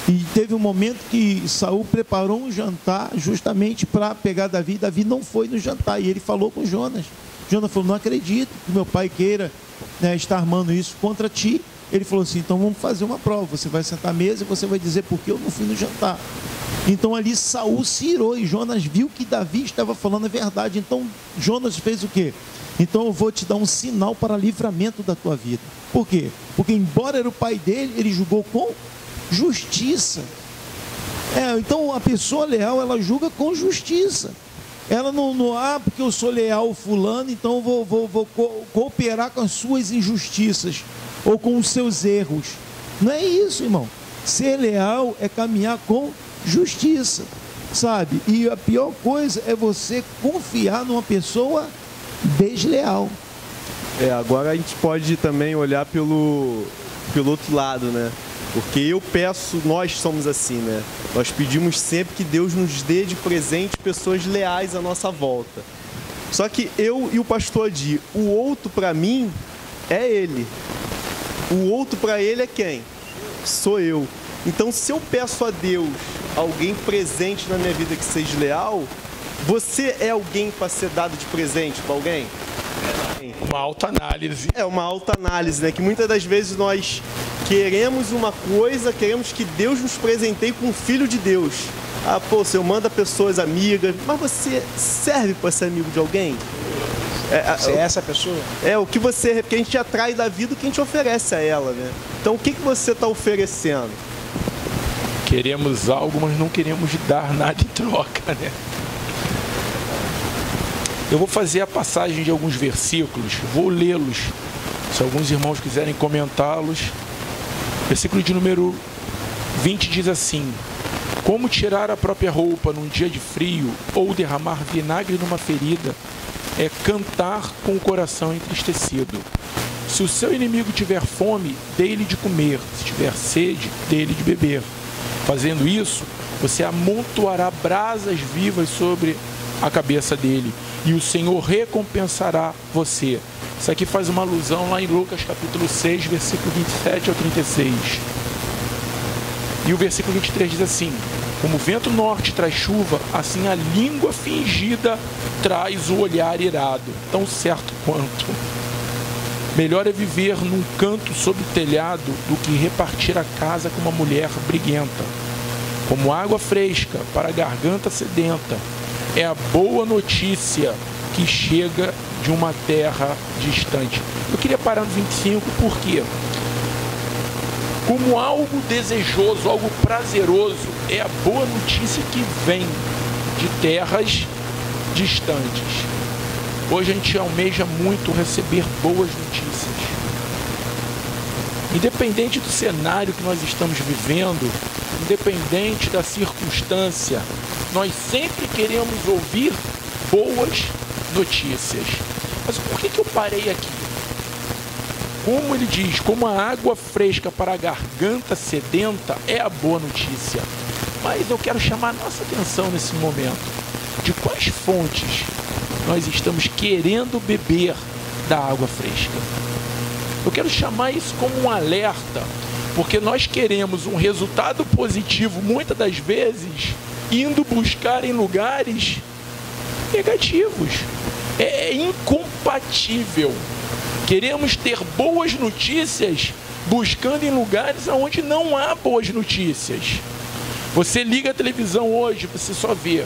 E teve um momento que Saul preparou um jantar justamente para pegar Davi. Davi não foi no jantar e ele falou com Jonas. Jonas falou: não acredito que meu pai queira, né, estar armando isso contra ti. Ele falou assim: então vamos fazer uma prova. Você vai sentar à mesa e você vai dizer por que eu não fui no jantar. Então ali Saul se irou e Jonas viu que Davi estava falando a verdade. Então Jonas fez o quê? Então eu vou te dar um sinal para livramento da tua vida. Por quê? Porque embora era o pai dele, ele julgou com justiça. Então a pessoa leal, ela julga com justiça. Ela não porque eu sou leal fulano, então eu vou cooperar com as suas injustiças ou com os seus erros. Não é isso, irmão. Ser leal é caminhar com justiça, sabe? E a pior coisa é você confiar numa pessoa desleal. Agora a gente pode também olhar pelo outro lado, né? Porque eu peço, nós somos assim, né? Nós pedimos sempre que Deus nos dê de presente pessoas leais à nossa volta. Só que eu e o pastor Adi, o outro para mim é ele. O outro para ele é quem? Sou eu. Então, se eu peço a Deus alguém presente na minha vida que seja leal, você é alguém para ser dado de presente para alguém? Uma autoanálise. Uma autoanálise, né? Que muitas das vezes nós queremos uma coisa, queremos que Deus nos presenteie com o Filho de Deus. Você manda pessoas amigas, mas você serve para ser amigo de alguém? Você é essa pessoa? Porque a gente atrai da vida o que a gente oferece a ela, né? Então, o que você está oferecendo? Queremos algo, mas não queremos dar nada em troca, né? Eu vou fazer a passagem de alguns versículos, vou lê-los, se alguns irmãos quiserem comentá-los. Versículo de número 20 diz assim: como tirar a própria roupa num dia de frio ou derramar vinagre numa ferida é cantar com o coração entristecido. Se o seu inimigo tiver fome, dê-lhe de comer, se tiver sede, dê-lhe de beber. Fazendo isso, você amontoará brasas vivas sobre a cabeça dele, e o Senhor recompensará você. Isso aqui faz uma alusão lá em Lucas capítulo 6, versículo 27 ao 36. E o versículo 23 diz assim: como o vento norte traz chuva, assim a língua fingida traz o olhar irado. Tão certo quanto. Melhor é viver num canto sob o telhado do que repartir a casa com uma mulher briguenta. Como água fresca para a garganta sedenta, é a boa notícia que chega de uma terra distante. Eu queria parar no 25, por quê? Como algo desejoso, algo prazeroso, é a boa notícia que vem de terras distantes. Hoje a gente almeja muito receber boas notícias. Independente do cenário que nós estamos vivendo, independente da circunstância, nós sempre queremos ouvir boas notícias. Mas por que eu parei aqui? Como ele diz, como a água fresca para a garganta sedenta é a boa notícia. Mas eu quero chamar a nossa atenção nesse momento. De quais fontes nós estamos querendo beber da água fresca? Eu quero chamar isso como um alerta, porque nós queremos um resultado positivo, muitas das vezes, indo buscar em lugares negativos. É incompatível. Queremos ter boas notícias buscando em lugares onde não há boas notícias. Você liga a televisão hoje, você só vê: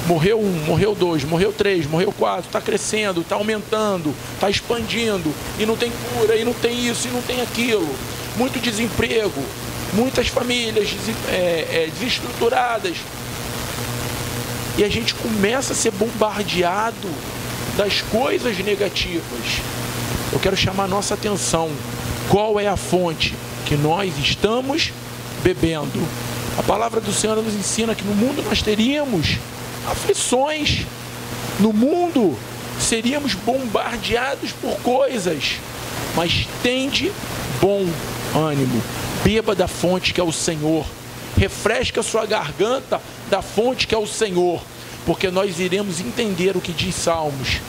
morreu 1, morreu 2, morreu 3, morreu 4, está crescendo, está aumentando, está expandindo, e não tem cura, e não tem isso, e não tem aquilo. Muito desemprego, muitas famílias desestruturadas. E a gente começa a ser bombardeado das coisas negativas. Eu quero chamar a nossa atenção. Qual é a fonte que nós estamos bebendo? A palavra do Senhor nos ensina que no mundo nós teríamos aflições. No mundo seríamos bombardeados por coisas. Mas tende bom ânimo. Beba da fonte que é o Senhor. Refresque a sua garganta da fonte que é o Senhor. Porque nós iremos entender o que diz Salmos.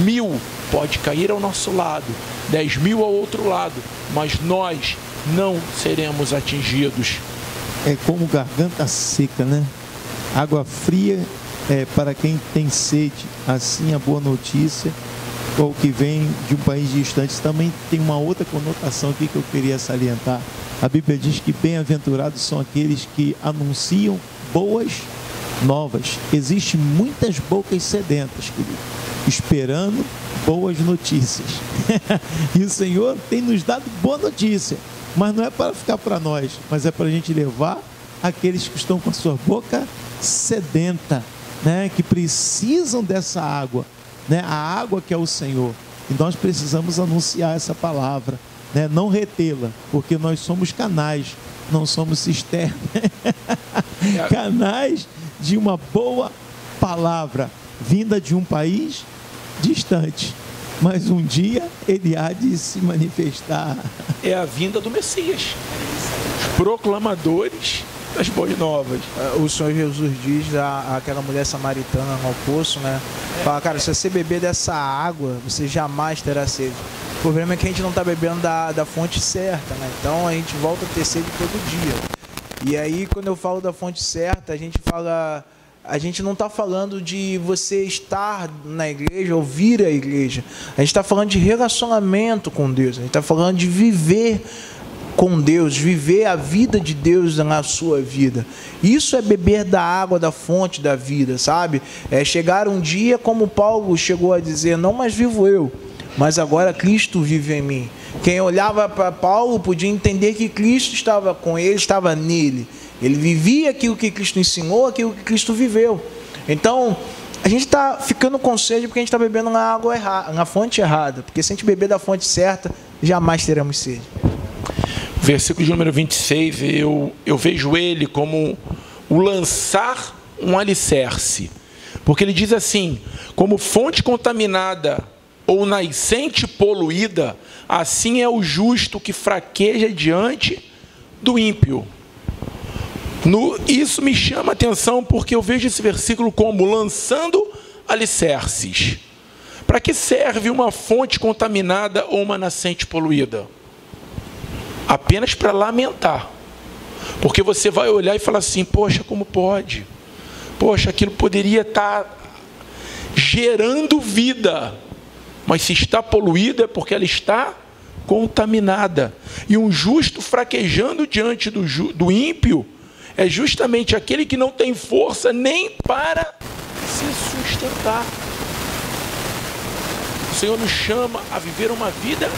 1000 pode cair ao nosso lado, 10.000 ao outro lado, mas nós não seremos atingidos. é como garganta seca, né? Água fria é para quem tem sede. Assim, a boa notícia, ou que vem de um país distante, também tem uma outra conotação aqui que eu queria salientar. A Bíblia diz que bem-aventurados são aqueles que anunciam boas novas. Existem muitas bocas sedentas, querido, esperando boas notícias. E o Senhor tem nos dado boa notícia, mas não é para ficar para nós, mas é para a gente levar aqueles que estão com a sua boca sedenta, né? Que precisam dessa água, né? A água que é o Senhor. E nós precisamos anunciar essa palavra, né? Não retê-la, porque nós somos canais, não somos cisternas. Canais de uma boa palavra vinda de um país distante, mas um dia ele há de se manifestar. É a vinda do Messias, os proclamadores das boas novas. O Senhor Jesus diz àquela mulher samaritana no poço, né? Fala, cara, se você beber dessa água, você jamais terá sede. O problema é que a gente não está bebendo da fonte certa, né? Então a gente volta a ter sede todo dia. E aí, quando eu falo da fonte certa, a gente não está falando de você estar na igreja, ouvir a igreja. A gente está falando de relacionamento com Deus. A gente está falando de viver com Deus, viver a vida de Deus na sua vida. Isso é beber da água da fonte da vida, sabe? É chegar um dia, como Paulo chegou a dizer, não mais vivo eu, mas agora Cristo vive em mim. Quem olhava para Paulo podia entender que Cristo estava com ele, estava nele. Ele vivia aquilo que Cristo ensinou, aquilo que Cristo viveu. Então, a gente está ficando com sede porque a gente está bebendo na água errada, na fonte errada. Porque se a gente beber da fonte certa, jamais teremos sede. Versículo de número 26, eu vejo ele como o lançar um alicerce. Porque ele diz assim, como fonte contaminada ou nascente poluída, assim é o justo que fraqueja diante do ímpio. Isso me chama a atenção porque eu vejo esse versículo como lançando alicerces. Para que serve uma fonte contaminada ou uma nascente poluída? Apenas para lamentar. Porque você vai olhar e falar assim, poxa, como pode? Poxa, aquilo poderia estar gerando vida. Mas se está poluída é porque ela está contaminada. E um justo fraquejando diante do ímpio é justamente aquele que não tem força nem para se sustentar. O Senhor nos chama a viver uma vida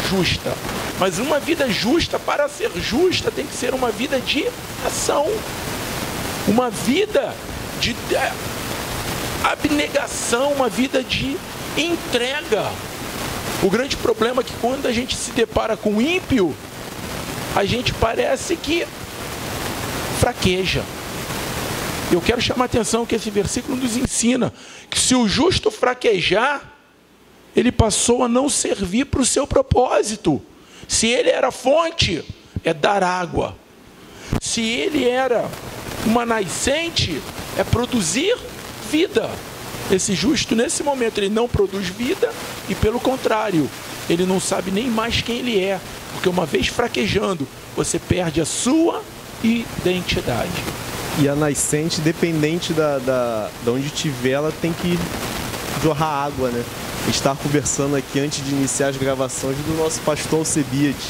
justa. Mas uma vida justa, para ser justa, tem que ser uma vida de ação. Uma vida de abnegação, uma vida de entrega. O grande problema é que quando a gente se depara com o ímpio, a gente parece que fraqueja. Eu quero chamar a atenção que esse versículo nos ensina que se o justo fraquejar, ele passou a não servir para o seu propósito. Se ele era fonte, é dar água. Se ele era uma nascente, é produzir vida. Esse justo, nesse momento, ele não produz vida e, pelo contrário, ele não sabe nem mais quem ele é. Porque uma vez fraquejando, você perde a sua identidade. E a nascente, dependente da onde tiver, ela tem que jorrar água, né? Estar conversando aqui antes de iniciar as gravações do nosso pastor Alcebiades.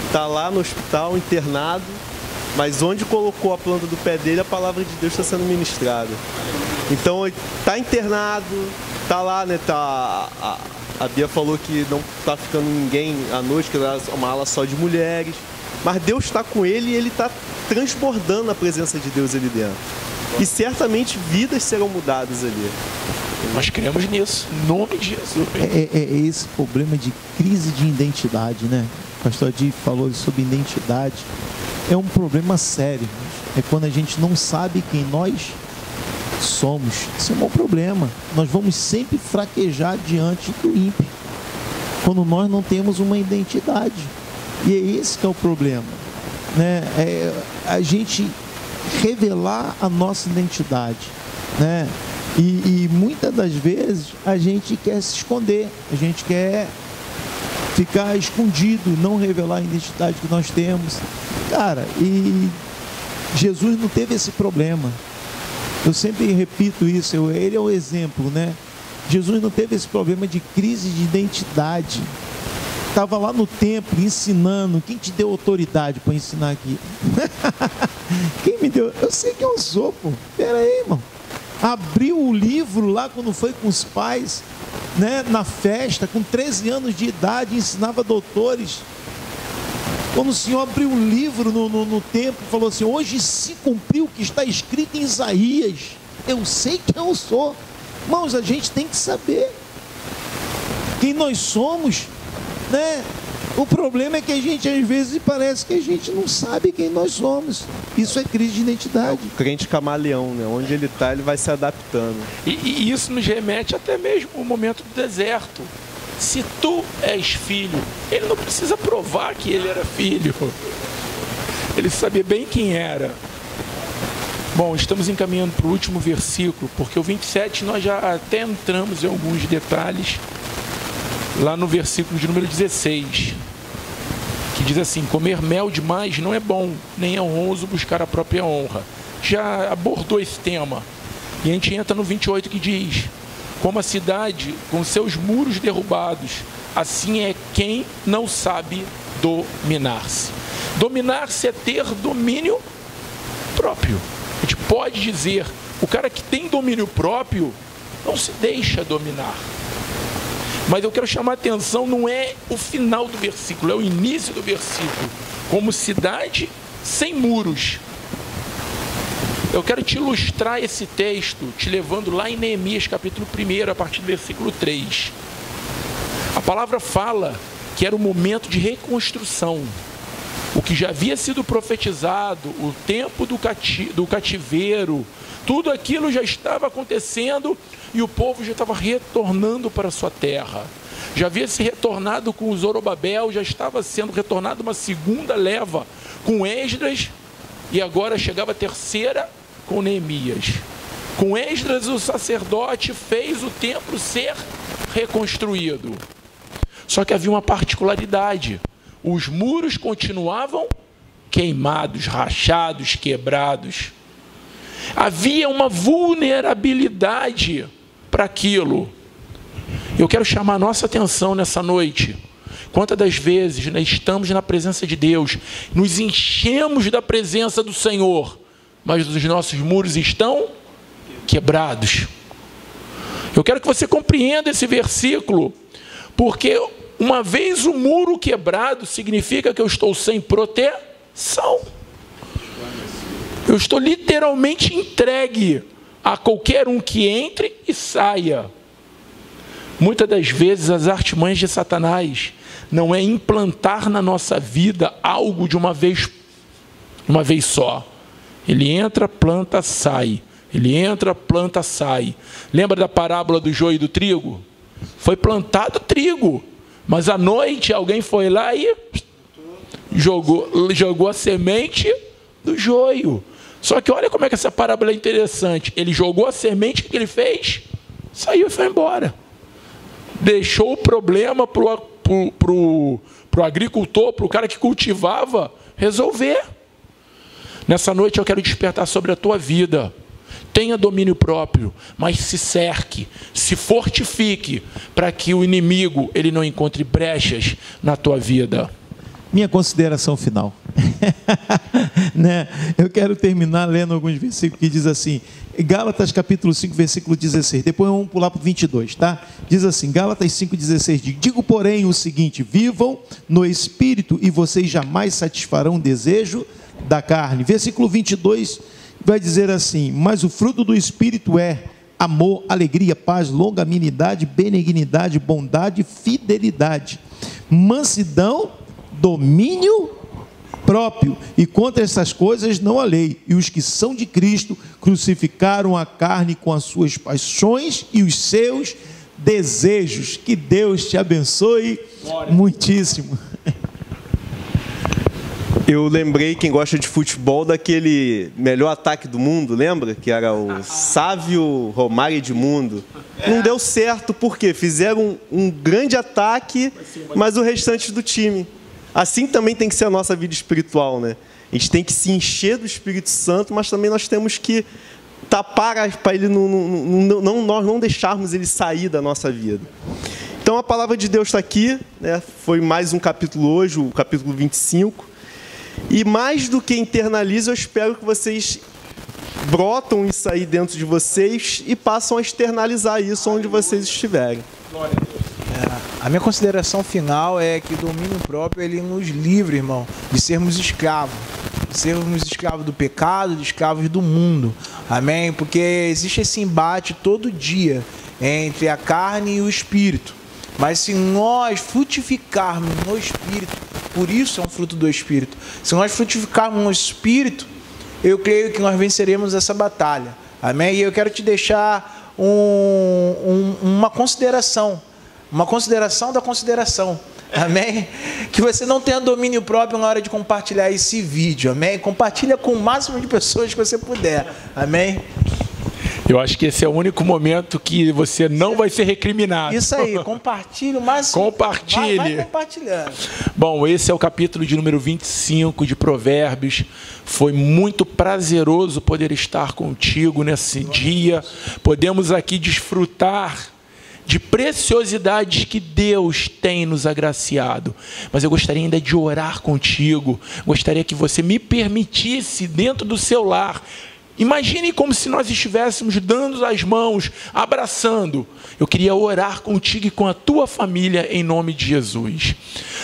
Está lá no hospital, internado, mas onde colocou a planta do pé dele, a palavra de Deus está sendo ministrada. Então, está internado, está lá, né? A Bia falou que não está ficando ninguém à noite, que era uma ala só de mulheres. Mas Deus está com ele e ele está transbordando a presença de Deus ali dentro. E certamente vidas serão mudadas ali. Nós cremos nisso, em nome de Jesus. É esse problema de crise de identidade, né? O pastor Adi falou sobre identidade. É um problema sério. É quando a gente não sabe quem nós somos. Isso é um bom problema. Nós vamos sempre fraquejar diante do ímpio, quando nós não temos uma identidade. E é esse que é o problema, né? É a gente revelar a nossa identidade, né? E muitas das vezes a gente quer se esconder, a gente quer ficar escondido, não revelar a identidade que nós temos. Cara, e Jesus não teve esse problema. Eu sempre repito isso, ele é o exemplo, né? Jesus não teve esse problema de crise de identidade. Estava lá no templo ensinando. Quem te deu autoridade para ensinar aqui? Quem me deu? Eu sei quem eu sou, pô. Pera aí, irmão. Abriu o livro lá quando foi com os pais, né, na festa, com 13 anos de idade, ensinava doutores. Quando o Senhor abriu o livro no templo, falou assim: hoje se cumpriu o que está escrito em Isaías. Eu sei quem eu sou. Irmãos, a gente tem que saber quem nós somos, né? O problema é que a gente às vezes parece que a gente não sabe quem nós somos. Isso é crise de identidade. O crente camaleão, né? Onde ele está, ele vai se adaptando. E isso nos remete até mesmo ao momento do deserto. Se tu és filho, ele não precisa provar que ele era filho. Ele sabia bem quem era. Bom, estamos encaminhando para o último versículo, porque o 27 nós já até entramos em alguns detalhes, lá no versículo de número 16, que diz assim: comer mel demais não é bom, nem é honroso buscar a própria honra. Já abordou esse tema. E a gente entra no 28 que diz: como a cidade com seus muros derrubados, assim é quem não sabe dominar-se. Dominar-se é ter domínio próprio. A gente pode dizer, o cara que tem domínio próprio não se deixa dominar. Mas eu quero chamar a atenção, não é o final do versículo, é o início do versículo. Como cidade sem muros. Eu quero te ilustrar esse texto, te levando lá em Neemias capítulo 1, a partir do versículo 3. A palavra fala que era o momento de reconstrução. O que já havia sido profetizado, o tempo do cativeiro, tudo aquilo já estava acontecendo e o povo já estava retornando para a sua terra. Já havia se retornado com Zorobabel, já estava sendo retornado uma segunda leva com Esdras e agora chegava a terceira com Neemias. Com Esdras, o sacerdote fez o templo ser reconstruído. Só que havia uma particularidade. Os muros continuavam queimados, rachados, quebrados. Havia uma vulnerabilidade para aquilo. Eu quero chamar a nossa atenção nessa noite. Quantas das vezes nós estamos na presença de Deus, nos enchemos da presença do Senhor, mas os nossos muros estão quebrados. Eu quero que você compreenda esse versículo, porque uma vez o muro quebrado, significa que eu estou sem proteção. Eu estou literalmente entregue a qualquer um que entre e saia. Muitas das vezes as artimanhas de Satanás não é implantar na nossa vida algo de uma vez só. Ele entra, planta, sai. Ele entra, planta, sai. Lembra da parábola do joio e do trigo? Foi plantado trigo, mas à noite alguém foi lá e jogou a semente do joio. Só que olha como é que essa parábola é interessante. Ele jogou a semente, o que ele fez? Saiu e foi embora. Deixou o problema para o agricultor, para o cara que cultivava, resolver. Nessa noite eu quero despertar sobre a tua vida. Tenha domínio próprio, mas se cerque, se fortifique, para que o inimigo ele não encontre brechas na tua vida. Minha consideração final. Né? Eu quero terminar lendo alguns versículos que diz assim, Gálatas capítulo 5, versículo 16, depois vamos pular para o 22, tá? Diz assim, Gálatas 5, 16, digo porém o seguinte, vivam no Espírito e vocês jamais satisfarão o desejo da carne. Versículo 22 vai dizer assim, mas o fruto do Espírito é amor, alegria, paz, longanimidade, benignidade, bondade, fidelidade, mansidão, domínio próprio, e contra essas coisas não há lei. E os que são de Cristo crucificaram a carne com as suas paixões e os seus desejos. Que Deus te abençoe muitíssimo. Eu lembrei, quem gosta de futebol, daquele melhor ataque do mundo, lembra? Que era o Sávio Romário Edmundo. Não deu certo, porque fizeram um grande ataque, mas o restante do time Assim também tem que ser a nossa vida espiritual, né? A gente tem que se encher do Espírito Santo, mas também nós temos que tapar para ele nós não deixarmos ele sair da nossa vida. Então a palavra de Deus está aqui, né? Foi mais um capítulo hoje, o capítulo 25. E mais do que internaliza, eu espero que vocês brotam isso aí dentro de vocês e passam a externalizar isso onde vocês estiverem. A minha consideração final é que o domínio próprio ele nos livra, irmão, de sermos escravos. De sermos escravos do pecado, de escravos do mundo. Amém? Porque existe esse embate todo dia entre a carne e o espírito. Mas se nós frutificarmos no espírito, por isso é um fruto do espírito. Se nós frutificarmos no espírito, eu creio que nós venceremos essa batalha. Amém? E eu quero te deixar uma consideração da consideração. Amém? Que você não tenha domínio próprio na hora de compartilhar esse vídeo. Amém? Compartilha com o máximo de pessoas que você puder. Amém? Eu acho que esse é o único momento que você não vai ser recriminado. Isso aí, compartilhe o máximo. Compartilhe. Vai compartilhando. Bom, esse é o capítulo de número 25 de Provérbios. Foi muito prazeroso poder estar contigo nesse dia. Podemos aqui desfrutar de preciosidades que Deus tem nos agraciado. Mas eu gostaria ainda de orar contigo. Gostaria que você me permitisse, dentro do seu lar, imagine como se nós estivéssemos dando as mãos, abraçando. Eu queria orar contigo e com a tua família em nome de Jesus.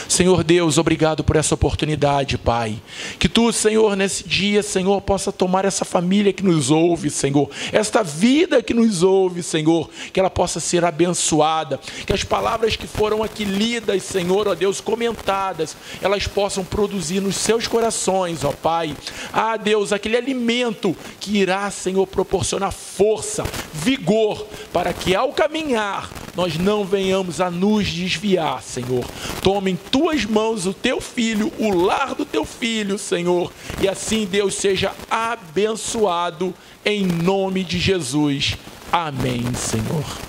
Senhor Deus, obrigado por essa oportunidade, Pai. Que tu, Senhor, nesse dia, Senhor, possa tomar essa família que nos ouve, Senhor. Esta vida que nos ouve, Senhor. Que ela possa ser abençoada. Que as palavras que foram aqui lidas, Senhor, ó Deus, comentadas, elas possam produzir nos seus corações, ó Pai. Ah, Deus, aquele alimento que irá, Senhor, proporcionar força, vigor, para que ao caminhar nós não venhamos a nos desviar, Senhor. Toma em tuas mãos o teu filho, o lar do teu filho, Senhor, e assim Deus seja abençoado em nome de Jesus. Amém, Senhor.